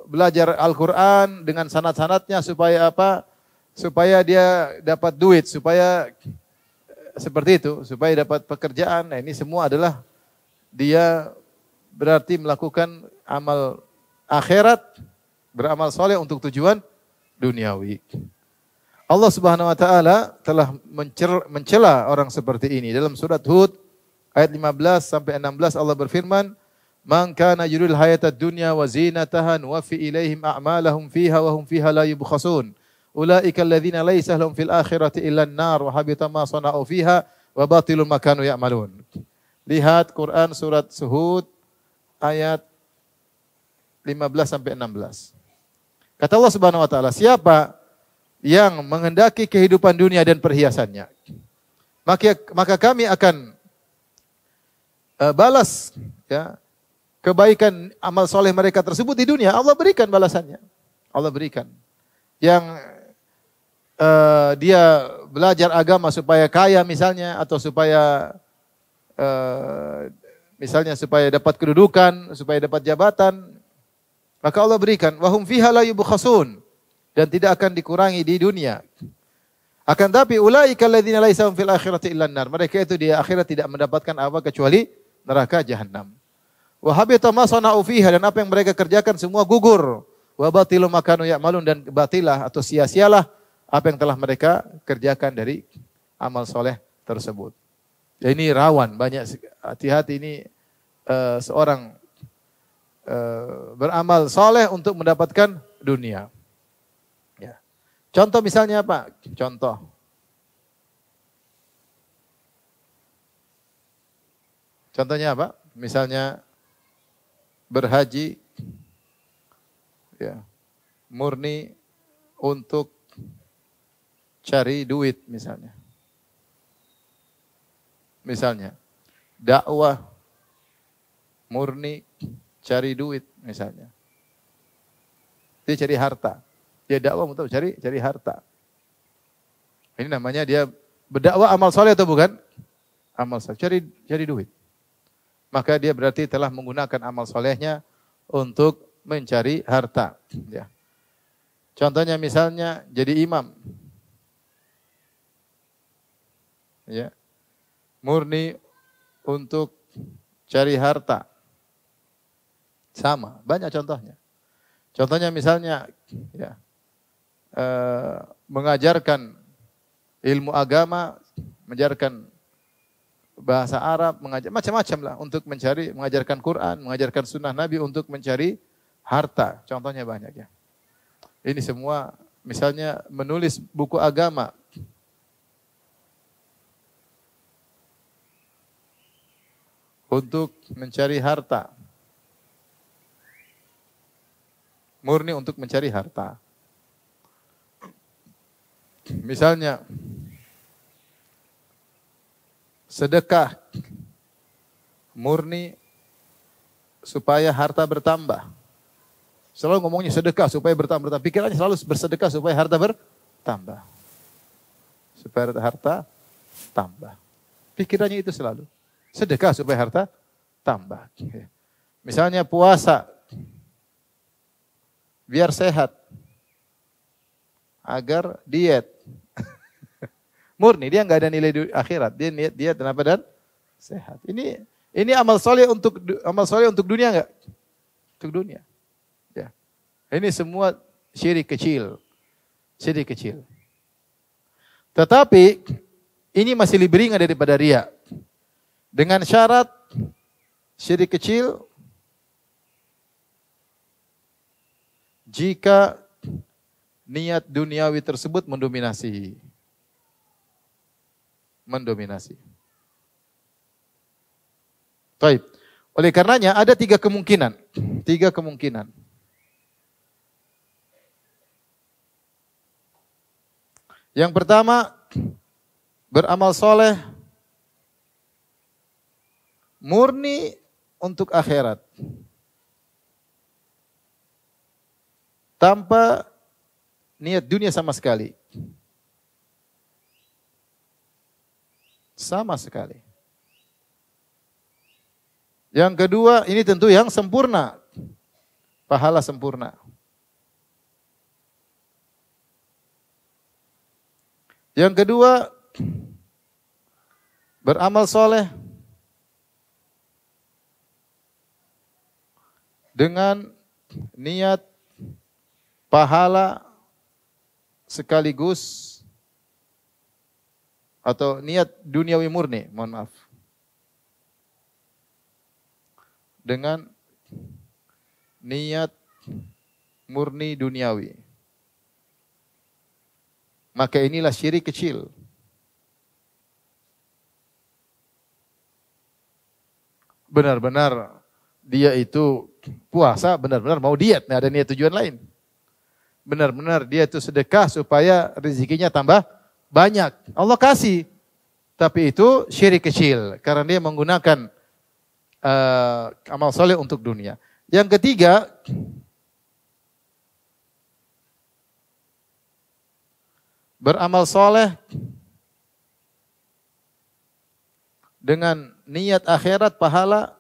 belajar Al-Quran dengan sanad-sanadnya supaya apa? Supaya dia dapat duit, supaya seperti itu, supaya dapat pekerjaan. Nah, ini semua adalah dia berarti melakukan amal akhirat, beramal soleh untuk tujuan duniawi. Allah Subhanahu wa taala telah mencela orang seperti ini. Dalam surat Hud ayat 15 sampai 16 Allah berfirman, "Man kana yuridul hayatad dunya wa zinataha wa fi ilaihim a'malahum fiha wa hum fiha la yubkhasun. Ulaika alladziina laisa lahum fil akhirati illa an-nar wa habita ma sana'u fiha wa batilun ma kanu ya'malun." Lihat Quran surat Hud ayat 15 sampai 16. Kata Allah Subhanahu wa taala, siapa yang menghendaki kehidupan dunia dan perhiasannya, maka kami akan balas ya kebaikan amal soleh mereka tersebut di dunia. Allah berikan balasannya. Allah berikan. Yang dia belajar agama supaya kaya misalnya, atau supaya misalnya supaya dapat kedudukan, supaya dapat jabatan, maka Allah berikan. Wahum fiha la yubkhasun, dan tidak akan dikurangi di dunia. Akan tapi ulaika alladzina laisa hum fil akhirati illa an-nar. Mereka itu di akhirat tidak mendapatkan apa kecuali neraka jahanam. Wa habita ma sana'u fiha, dan apa yang mereka kerjakan semua gugur. Wa batilu ma kanu ya'malun, dan batilah atau sia-sialah apa yang telah mereka kerjakan dari amal soleh tersebut. Ya, ini rawan, banyak hati-hati ini seorang beramal soleh untuk mendapatkan dunia. Ya. Contoh misalnya apa? Contohnya apa? Misalnya berhaji, ya, murni untuk cari duit misalnya. Misalnya dakwah murni cari duit misalnya. Dia cari harta. Dia dakwah untuk cari harta. Ini namanya dia berdakwah amal soleh atau bukan? Amal soleh. Cari duit. Maka dia berarti telah menggunakan amal solehnya untuk mencari harta. Ya. Contohnya misalnya jadi imam. Ya. Murni untuk cari harta. Sama, banyak contohnya. Contohnya misalnya ya, mengajarkan ilmu agama, mengajarkan bahasa Arab, macam-macam lah untuk mengajarkan Quran, mengajarkan sunnah Nabi untuk mencari harta. Contohnya banyak ya. Ini semua misalnya menulis buku agama. Untuk mencari harta. Murni untuk mencari harta. Misalnya sedekah murni supaya harta bertambah. Selalu ngomongnya sedekah supaya bertambah. Pikirannya selalu bersedekah supaya harta bertambah. Supaya harta tambah. Pikirannya itu selalu. Sedekah supaya harta tambah. Misalnya puasa. Biar sehat. Agar diet. Murni, dia enggak ada nilai akhirat. Dia niat diet dan apa dan sehat. Ini amal soleh untuk dunia enggak? Untuk dunia. Ya. Ini semua syirik kecil. Syirik kecil. Tetapi ini masih lebih ringan daripada riya. Dengan syarat syirik kecil jika niat duniawi tersebut mendominasi. Baik. Oleh karenanya ada tiga kemungkinan. Yang pertama, beramal soleh murni untuk akhirat. Tanpa niat dunia sama sekali. Sama sekali. Yang kedua, ini tentu yang sempurna. Pahala sempurna. Yang kedua, beramal soleh dengan niat pahala sekaligus atau niat duniawi murni, mohon maaf. Dengan niat murni duniawi. Maka inilah syirik kecil. Benar-benar dia itu puasa, benar-benar mau diet, tidak ada niat tujuan lain. Benar-benar dia itu sedekah supaya rezekinya tambah banyak. Allah kasih, tapi itu syirik kecil karena dia menggunakan amal soleh untuk dunia. Yang ketiga, beramal soleh dengan niat akhirat pahala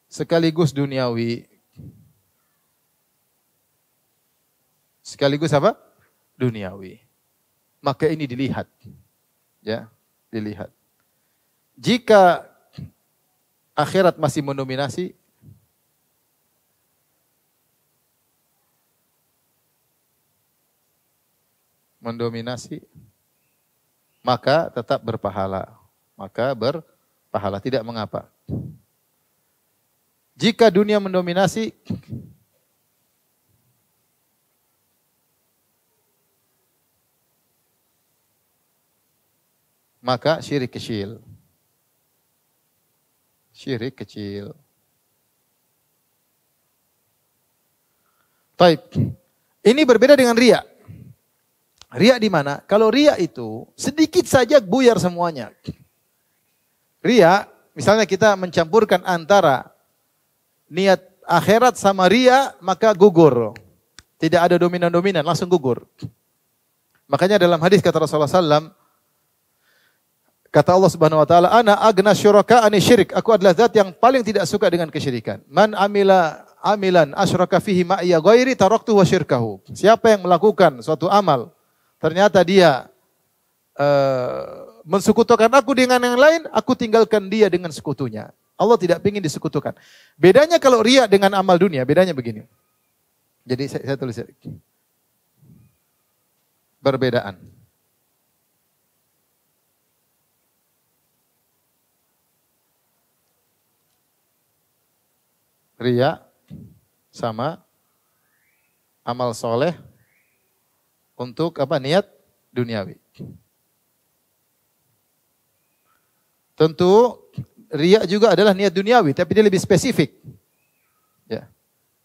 sekaligus duniawi. Sekaligus apa? Duniawi. Maka ini dilihat. Ya, dilihat. Jika akhirat masih mendominasi, maka tetap berpahala. Maka berpahala, tidak mengapa. Jika dunia mendominasi, maka syirik kecil. Syirik kecil. Baik. Ini berbeda dengan riya. Riya di mana? Kalau riya itu sedikit saja buyar semuanya. Riya, misalnya kita mencampurkan antara niat akhirat sama riya, maka gugur. Tidak ada dominan-dominan, langsung gugur. Makanya dalam hadis kata Rasulullah SAW, kata Allah Subhanahu Wa Taala, "Ana agna syuraka ani syirik." Aku adalah zat yang paling tidak suka dengan kesyirikan. Man amilan asyraka fihi ma'iya ghairi taraktu wa syirkahu. Siapa yang melakukan suatu amal, ternyata dia mensekutukan aku dengan yang lain, aku tinggalkan dia dengan sekutunya. Allah tidak ingin disekutukan. Bedanya kalau riya dengan amal dunia, bedanya begini. Jadi saya tulis perbedaan. Riya sama amal soleh untuk apa? Niat duniawi. Tentu riya juga adalah niat duniawi, tapi dia lebih spesifik. Ya.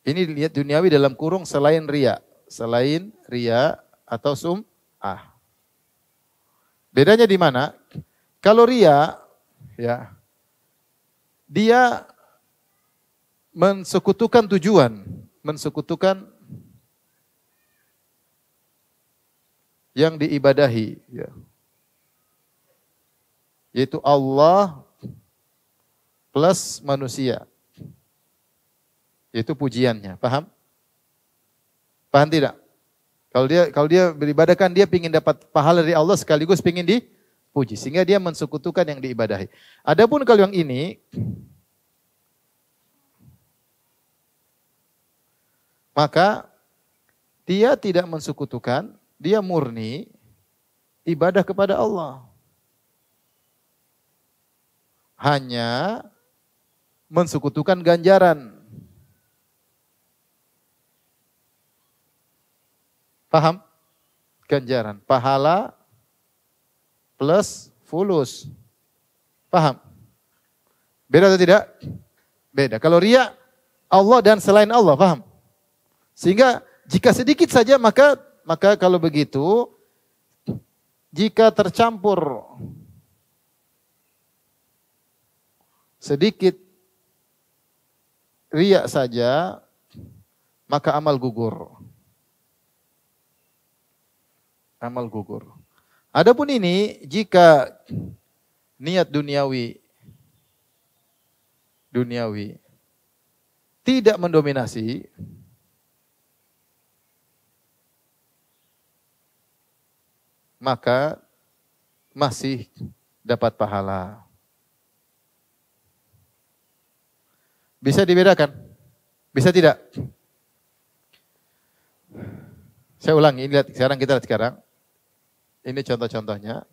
Ini niat duniawi dalam kurung selain riya atau sum'ah. Bedanya di mana? Kalau riya, ya, dia mensekutukan tujuan, mensekutukan yang diibadahi, ya. Yaitu Allah plus manusia. Yaitu pujiannya, paham? Paham tidak? Kalau dia beribadah kan dia ingin dapat pahala dari Allah sekaligus ingin dipuji, sehingga dia mensekutukan yang diibadahi. Adapun kalau yang ini, maka dia tidak mensekutukan, dia murni ibadah kepada Allah. Hanya mensekutukan ganjaran. Paham? Ganjaran. Pahala plus fulus. Paham? Beda atau tidak? Beda. Kalau riya, Allah dan selain Allah. Paham? Sehingga jika sedikit saja maka kalau begitu, jika tercampur sedikit riya saja, maka amal gugur. Amal gugur. Adapun ini, jika niat duniawi tidak mendominasi, maka masih dapat pahala. Bisa dibedakan? Bisa tidak? Saya ulangi, lihat sekarang kita lihat sekarang. Ini contoh-contohnya.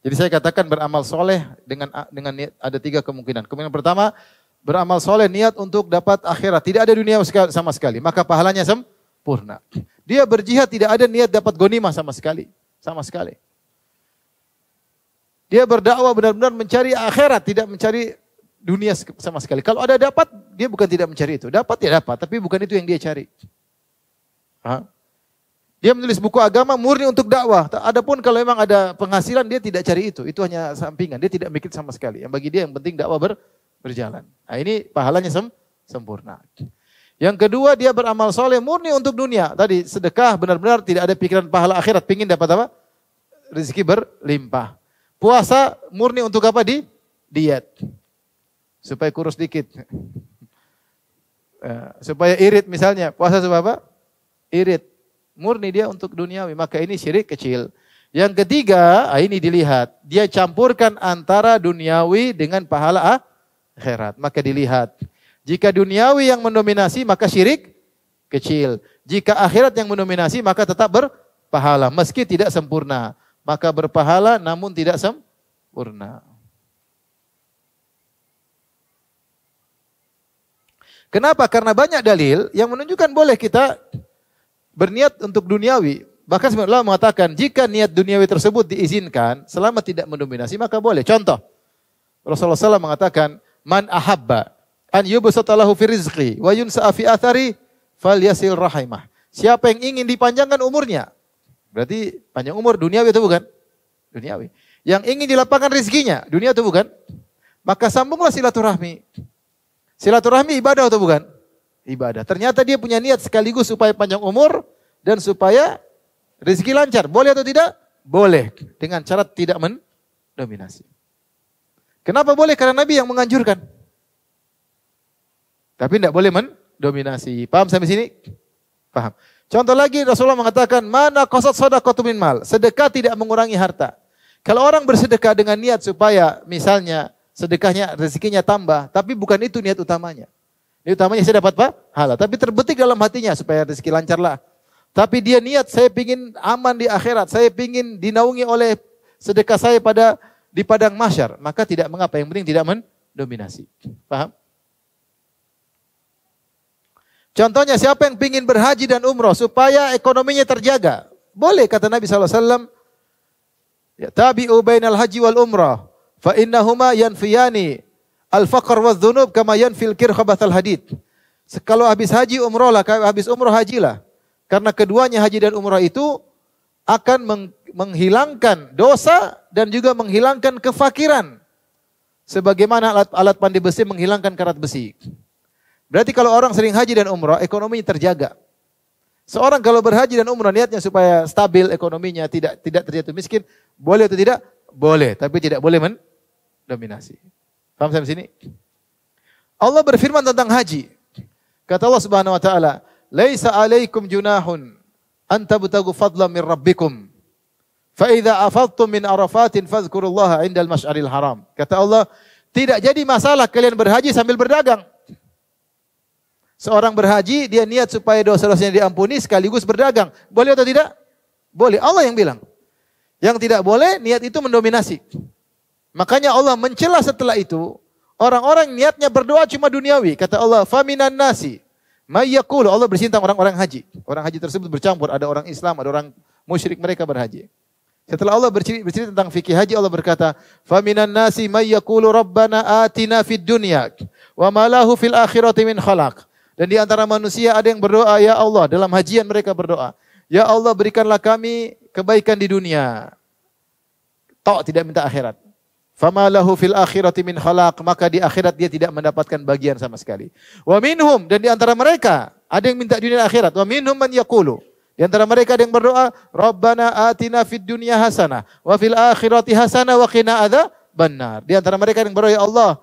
Jadi saya katakan beramal soleh dengan niat, ada 3 kemungkinan. Kemungkinan pertama, beramal soleh niat untuk dapat akhirat. Tidak ada dunia sama sekali. Maka pahalanya sempurna. Dia berjihad tidak ada niat dapat ghanimah sama sekali. Sama sekali. Dia berdakwah benar-benar mencari akhirat, tidak mencari dunia sama sekali. Kalau ada dapat, dia bukan tidak mencari itu. Dapat ya dapat, tapi bukan itu yang dia cari. Dia menulis buku agama murni untuk dakwah. Adapun kalau memang ada penghasilan, dia tidak cari itu. Itu hanya sampingan. Dia tidak mikir sama sekali. Yang bagi dia yang penting dakwah berjalan. Nah, ini pahalanya sempurna. Yang kedua, dia beramal soleh murni untuk dunia. Tadi sedekah benar-benar tidak ada pikiran pahala akhirat. Pingin dapat apa? Rezeki berlimpah. Puasa murni untuk apa? Diet. Supaya kurus dikit. Supaya irit misalnya. Puasa supaya apa? Irit. Murni dia untuk duniawi, maka ini syirik kecil. Yang ketiga, ini dilihat, dia campurkan antara duniawi dengan pahala akhirat. Maka dilihat, jika duniawi yang mendominasi maka syirik kecil. Jika akhirat yang mendominasi maka tetap berpahala, meski tidak sempurna. Maka berpahala namun tidak sempurna. Kenapa? Karena banyak dalil yang menunjukkan boleh kita berniat untuk duniawi. Bahkan sebenarnya Allah mengatakan jika niat duniawi tersebut diizinkan selama tidak mendominasi maka boleh. Contoh, Rasulullah SAW mengatakan man ahabba an yubsata lahu fi rizqi wa yunsa'a fi athari falyasil rahimah. Siapa yang ingin dipanjangkan umurnya? Berarti panjang umur duniawi atau bukan? Duniawi. Yang ingin dilapangkan rezekinya, dunia atau bukan? Maka sambunglah silaturahmi. Silaturahmi ibadah atau bukan? Ibadah. Ternyata dia punya niat sekaligus supaya panjang umur dan supaya rezeki lancar. Boleh atau tidak? Boleh. Dengan syarat tidak mendominasi. Kenapa boleh? Karena Nabi yang menganjurkan. Tapi tidak boleh mendominasi. Paham sampai sini? Paham. Contoh lagi Rasulullah mengatakan, mana qasad shadaqatu min mal. Sedekah tidak mengurangi harta. Kalau orang bersedekah dengan niat supaya misalnya sedekahnya rezekinya tambah, tapi bukan itu niat utamanya. Ini utamanya saya dapat pahala. Tapi terbetik dalam hatinya supaya rezeki lancarlah. Tapi dia niat saya ingin aman di akhirat. Saya ingin dinaungi oleh sedekah saya di padang mahsyar. Maka tidak mengapa. Yang penting tidak mendominasi. Paham? Contohnya siapa yang ingin berhaji dan umroh supaya ekonominya terjaga. Boleh kata Nabi SAW. Ya, tabi'u bainal haji wal umrah. Fa innahuma yanfiyani al-faqr wa dhunub kama yanfil kirkhabathal hadid. Kalau habis haji umroh lah, habis umroh hajilah. Karena keduanya haji dan umroh itu akan menghilangkan dosa dan juga menghilangkan kefakiran. Sebagaimana alat pandai besi menghilangkan karat besi. Berarti kalau orang sering haji dan umroh, ekonominya terjaga. Seorang kalau berhaji dan umroh niatnya supaya stabil ekonominya, tidak terjatuh miskin, boleh atau tidak? Boleh, tapi tidak boleh mendominasi. Paham sampai sini? Allah berfirman tentang haji. Kata Allah Subhanahu wa taala, "Laisa 'alaikum junahun an tabtagu fadlan min rabbikum. Fa idza afadtum min arafatin fadhkurullaha 'indal masy'aril haram." Kata Allah, tidak jadi masalah kalian berhaji sambil berdagang. Seorang berhaji, dia niat supaya dosa-dosanya diampuni sekaligus berdagang. Boleh atau tidak? Boleh. Allah yang bilang. Yang tidak boleh, niat itu mendominasi. Makanya Allah mencela setelah itu, orang-orang niatnya berdoa cuma duniawi. Kata Allah, faminan nasi may yaqulu. Allah bercinta orang-orang haji. Orang haji tersebut bercampur, ada orang Islam, ada orang musyrik, mereka berhaji. Setelah Allah bercerita tentang fikih haji, Allah berkata, faminan nasi may yaqulu rabbana atina fid dunya wa ma lahu fil akhirati min khalaq. Dan di antara manusia ada yang berdoa, ya Allah, dalam hajian mereka berdoa, ya Allah berikanlah kami kebaikan di dunia. Tok tidak minta akhirat. Fama lahu fil akhirati min khalaq, maka di akhirat dia tidak mendapatkan bagian sama sekali. Wa minhum, dan di antara mereka ada yang minta dunia akhirat. Wa minhum man yaqulu, di antara mereka ada yang berdoa, Rabbana atina fid dunya hasanah wa fil akhirati hasanah wa qina adzabannar. Di antara mereka ada yang berdoa, ya Allah,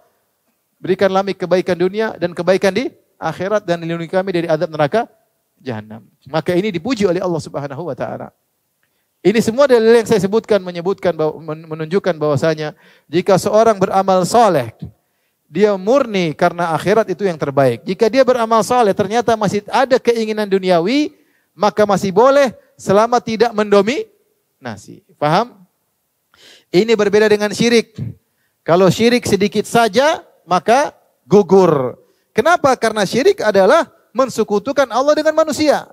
berikanlah kami kebaikan dunia dan kebaikan di akhirat dan lindungi kami dari azab neraka jahanam. Maka ini dipuji oleh Allah Subhanahu wa taala. Ini semua dalil yang saya sebutkan menunjukkan bahwasanya jika seorang beramal saleh, dia murni karena akhirat itu yang terbaik. Jika dia beramal saleh ternyata masih ada keinginan duniawi, maka masih boleh selama tidak nasi. Paham? Ini berbeda dengan syirik. Kalau syirik sedikit saja, maka gugur. Kenapa? Karena syirik adalah mensekutukan Allah dengan manusia.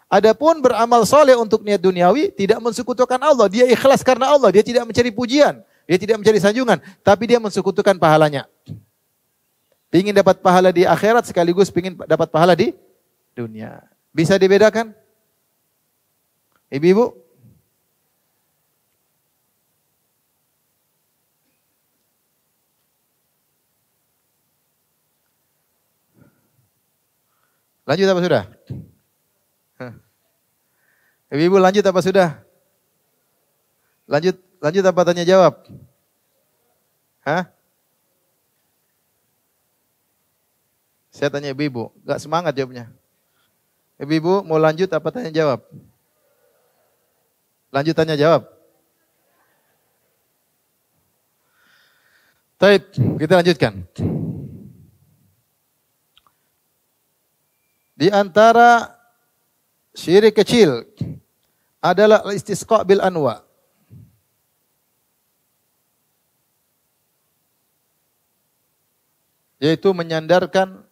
Adapun beramal soleh untuk niat duniawi, tidak mensekutukan Allah. Dia ikhlas karena Allah. Dia tidak mencari pujian. Dia tidak mencari sanjungan. Tapi dia mensekutukan pahalanya. Ingin dapat pahala di akhirat sekaligus ingin dapat pahala di dunia. Bisa dibedakan? Ibu-ibu? Lanjut apa sudah? Ibu lanjut apa sudah? Lanjut apa tanya jawab? Hah? Saya tanya ibu-ibu, gak semangat jawabnya. Ibu-ibu mau lanjut apa tanya jawab? Lanjut tanya jawab. Baik, kita lanjutkan. Di antara syirik kecil adalah istisqa bil anwa. Yaitu menyandarkan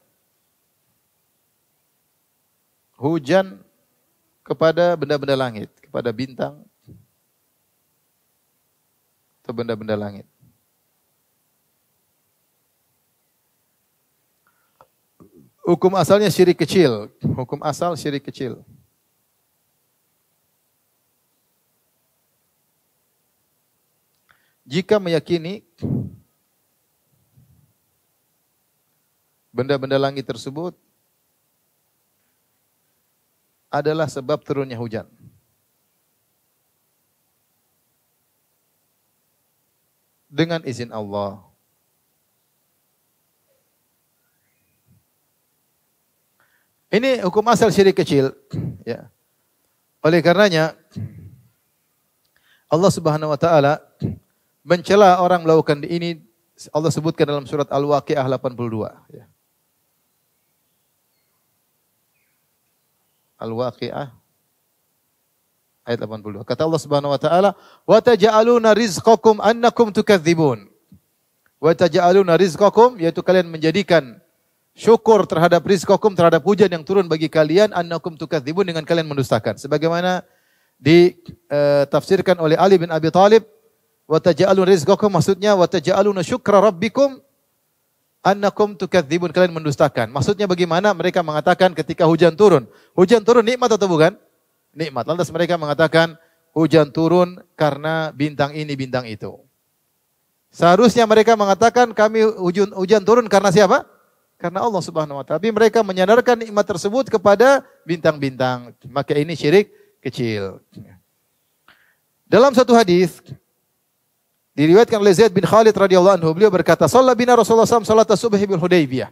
hujan kepada benda-benda langit, kepada bintang atau benda-benda langit. Hukum asalnya syirik kecil. Hukum asal syirik kecil. Jika meyakini benda-benda langit tersebut adalah sebab turunnya hujan. Dengan izin Allah. Ini hukum asal syirik kecil. Ya. Oleh karenanya, Allah Subhanahu wa Ta'ala mencela orang melakukan ini. Allah sebutkan dalam surat Al-Waqi'ah 82. Ya. Al-Waqi'ah ayat 82. Kata Allah Subhanahu wa Ta'ala, "Wa taj'aluna rizqakum annakum tukadzibun." Wa taj'aluna rizqakum, yaitu kalian menjadikan syukur terhadap rizqakum, terhadap hujan yang turun bagi kalian, annakum tukadzibun, dengan kalian mendustakan. Sebagaimana ditafsirkan oleh Ali bin Abi Thalib, wa taj'aluna rizqakum, maksudnya wa taj'aluna syukra rabbikum annakum tukadzibun, kalian mendustakan. Maksudnya bagaimana? Mereka mengatakan ketika hujan turun nikmat atau bukan? Nikmat. Lantas mereka mengatakan hujan turun karena bintang ini, bintang itu. Seharusnya mereka mengatakan kami hujan turun karena siapa? Karena Allah Subhanahu wa Ta'ala. Tapi mereka menyandarkan nikmat tersebut kepada bintang-bintang. Maka ini syirik kecil. Dalam satu hadis diriwayatkan oleh Zaid bin Khalid radhiyallahu anhu, beliau berkata, "Shalla bina Rasulullah SAW salat subhi bil Hudaybiyah."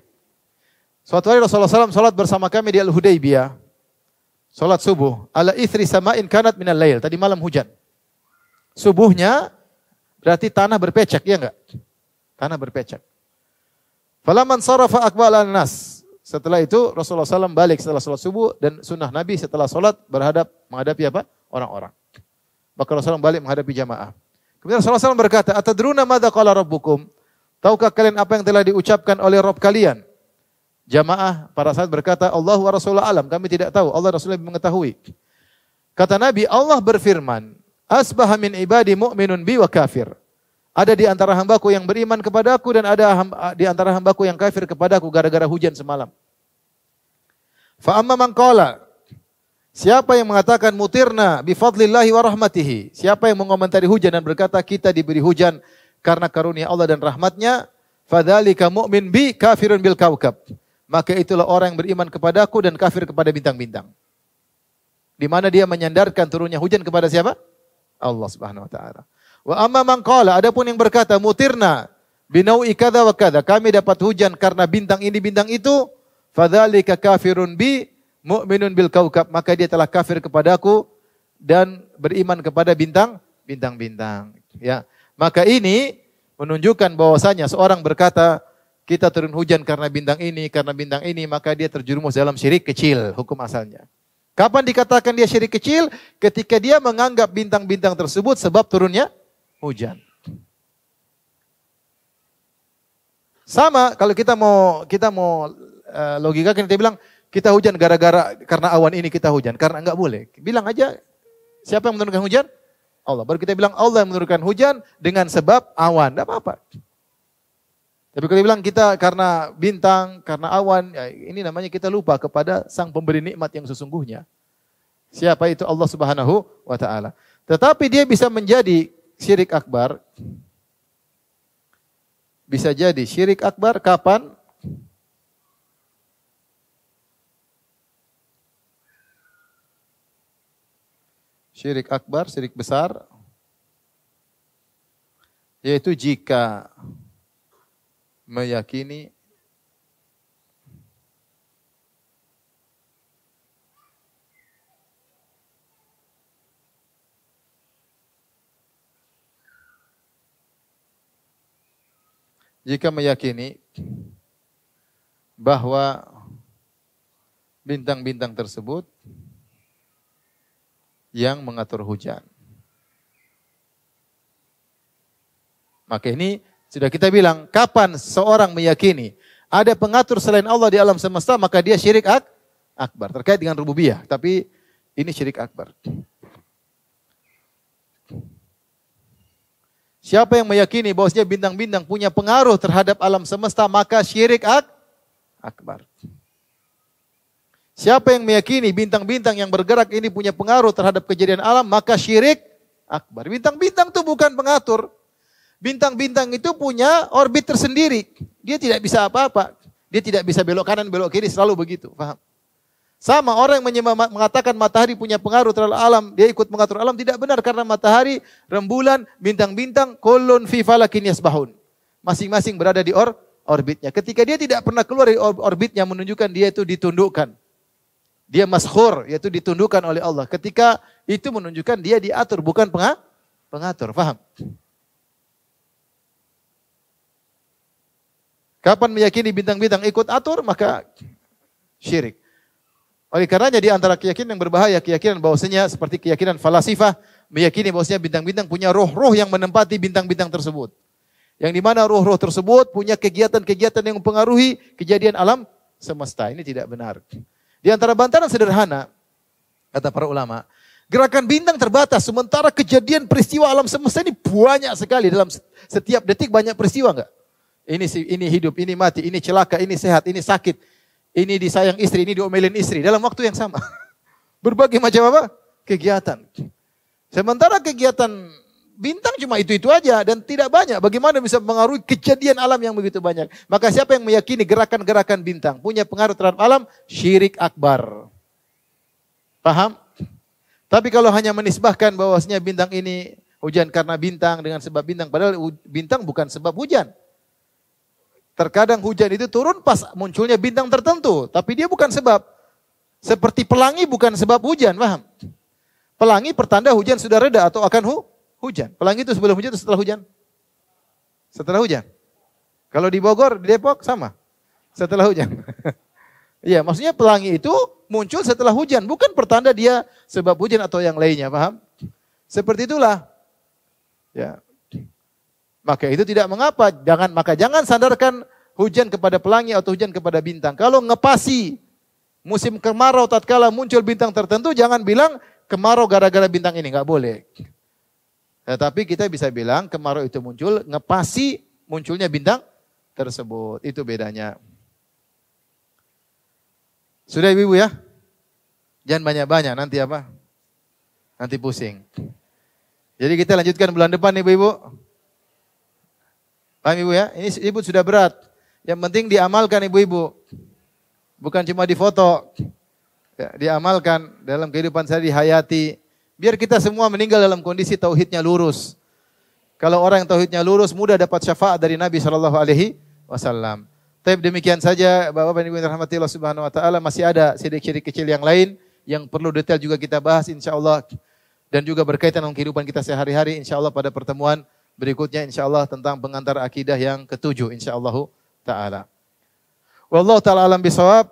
Suatu hari Rasulullah SAW salat bersama kami di Al-Hudaybiyah. Salat subuh ala ithri sama'in kanat minal lail. Tadi malam hujan. Subuhnya berarti tanah berpecak, ya enggak? Tanah berpecak. Falamman sarafa aqbala an-nas. Setelah itu Rasulullah SAW balik setelah salat subuh, dan sunnah Nabi setelah salat menghadapi apa? Orang-orang. Maka Rasulullah balik menghadapi jamaah. Kemudian Rasulullah SAW berkata, "Atadruna madza qala rabbukum?" Tahukah kalian apa yang telah diucapkan oleh Rabb kalian? Jamaah para sahabat berkata, "Allah wa Rasulullah alam." Kami tidak tahu, Allah Rasulullah mengetahui. Kata Nabi, Allah berfirman, "Asbaha min ibadi mu'minun bi wa kafir." Ada di antara hambaku yang beriman kepadaku dan ada di antara hambaku yang kafir kepadaku gara-gara hujan semalam. Fa amma man qala, siapa yang mengatakan mutirna bi fadlillahi wa rahmatihi, siapa yang mengomentari hujan dan berkata kita diberi hujan karena karunia Allah dan rahmatnya, fadzalika mu'min bi kafirun bil kaukab. Maka itulah orang yang beriman kepadaku dan kafir kepada bintang-bintang. Di mana dia menyandarkan turunnya hujan kepada siapa? Allah Subhanahu wa Ta'ala. Wa amma man qala, adapun yang berkata mutirna binau'i kadza wa kadza, kami dapat hujan karena bintang ini bintang itu, fadzalika kafirun bi mu'minun bil kaukab, maka dia telah kafir kepadaku dan beriman kepada bintang-bintang. Ya. Maka ini menunjukkan bahwasanya seorang berkata kita turun hujan karena bintang ini, maka dia terjerumus dalam syirik kecil hukum asalnya. Kapan dikatakan dia syirik kecil? Ketika dia menganggap bintang-bintang tersebut sebab turunnya hujan. Sama kalau kita mau logika, kita bilang kita hujan karena awan ini kita hujan. Karena enggak boleh. Bilang aja siapa yang menurunkan hujan? Allah. Baru kita bilang Allah yang menurunkan hujan dengan sebab awan. Tidak apa-apa. Tapi kalau bilang kita karena bintang, karena awan, ya ini namanya kita lupa kepada sang pemberi nikmat yang sesungguhnya. Siapa itu? Allah Subhanahu wa ta'ala. Tetapi dia bisa menjadi syirik akbar. Bisa jadi syirik akbar kapan? Syirik akbar, syirik besar, yaitu jika meyakini bahwa bintang-bintang tersebut yang mengatur hujan. Maka ini sudah kita bilang, kapan seorang meyakini ada pengatur selain Allah di alam semesta, maka dia syirik akbar. Terkait dengan rububiyah, tapi ini syirik akbar. Siapa yang meyakini bahwasanya bintang-bintang punya pengaruh terhadap alam semesta, maka syirik akbar. Siapa yang meyakini bintang-bintang yang bergerak ini punya pengaruh terhadap kejadian alam, maka syirik akbar. Bintang-bintang itu bukan pengatur. Bintang-bintang itu punya orbit tersendiri. Dia tidak bisa apa-apa. Dia tidak bisa belok kanan, belok kiri, selalu begitu. Paham? Sama orang yang mengatakan matahari punya pengaruh terhadap alam, dia ikut mengatur alam, tidak benar karena matahari, rembulan, bintang-bintang, kullun fi falakin yasbahun. Masing-masing berada di orbitnya. Ketika dia tidak pernah keluar dari orbitnya, menunjukkan dia itu ditundukkan. Dia maskhur, yaitu ditundukkan oleh Allah. Ketika itu menunjukkan dia diatur, bukan pengatur. Faham? Kapan meyakini bintang-bintang ikut atur, maka syirik. Oleh karenanya di antara keyakinan yang berbahaya, keyakinan bahwasanya seperti keyakinan falasifah, meyakini bahwasanya bintang-bintang punya roh-roh yang menempati bintang-bintang tersebut. Yang dimana roh-roh tersebut punya kegiatan-kegiatan yang mempengaruhi kejadian alam semesta. Ini tidak benar. Di antara bantahan sederhana, kata para ulama, gerakan bintang terbatas, sementara kejadian peristiwa alam semesta ini banyak sekali. Dalam setiap detik banyak peristiwa enggak? Ini hidup, ini mati, ini celaka, ini sehat, ini sakit, ini disayang istri, ini diomelin istri. Dalam waktu yang sama. Berbagai macam apa? Kegiatan. Sementara kegiatan bintang cuma itu-itu aja dan tidak banyak. Bagaimana bisa mengaruhi kejadian alam yang begitu banyak? Maka siapa yang meyakini gerakan-gerakan bintang punya pengaruh terhadap alam, syirik akbar. Paham? Tapi kalau hanya menisbahkan bahwasanya bintang ini hujan karena bintang dengan sebab bintang, padahal bintang bukan sebab hujan. Terkadang hujan itu turun pas munculnya bintang tertentu, tapi dia bukan sebab. Seperti pelangi bukan sebab hujan, paham? Pelangi pertanda hujan sudah reda atau akan hujan. Pelangi itu sebelum hujan atau setelah hujan? Setelah hujan. Kalau di Bogor, di Depok sama. Setelah hujan. Iya, maksudnya pelangi itu muncul setelah hujan, bukan pertanda dia sebab hujan atau yang lainnya, paham? Seperti itulah. Ya. Maka itu tidak mengapa, jangan sandarkan hujan kepada pelangi atau hujan kepada bintang. Kalau ngepasi musim kemarau tatkala muncul bintang tertentu, jangan bilang kemarau gara-gara bintang ini, enggak boleh. Tetapi kita bisa bilang kemarau itu muncul ngepasi munculnya bintang tersebut. Itu bedanya. Sudah Ibu ya? Jangan banyak-banyak, nanti apa? Nanti pusing. Jadi kita lanjutkan bulan depan Ibu-Ibu. Paham Ibu ya? Ini Ibu sudah berat. Yang penting diamalkan Ibu-Ibu. Bukan cuma difoto. Ya, diamalkan dalam kehidupan sehari-hari. Biar kita semua meninggal dalam kondisi tauhidnya lurus. Kalau orang yang tauhidnya lurus, mudah dapat syafaat dari Nabi SAW. Tapi demikian saja, Bapak-Bapak Ibu yang dirahmati Allah Subhanahu Wa Taala, masih ada sidik-sidik kecil yang lain yang perlu detail juga kita bahas insyaallah dan juga berkaitan dengan kehidupan kita sehari-hari insyaallah pada pertemuan berikutnya insyaallah tentang pengantar akidah yang ketujuh insyaallah taala. Wallahu taala alam bisawab.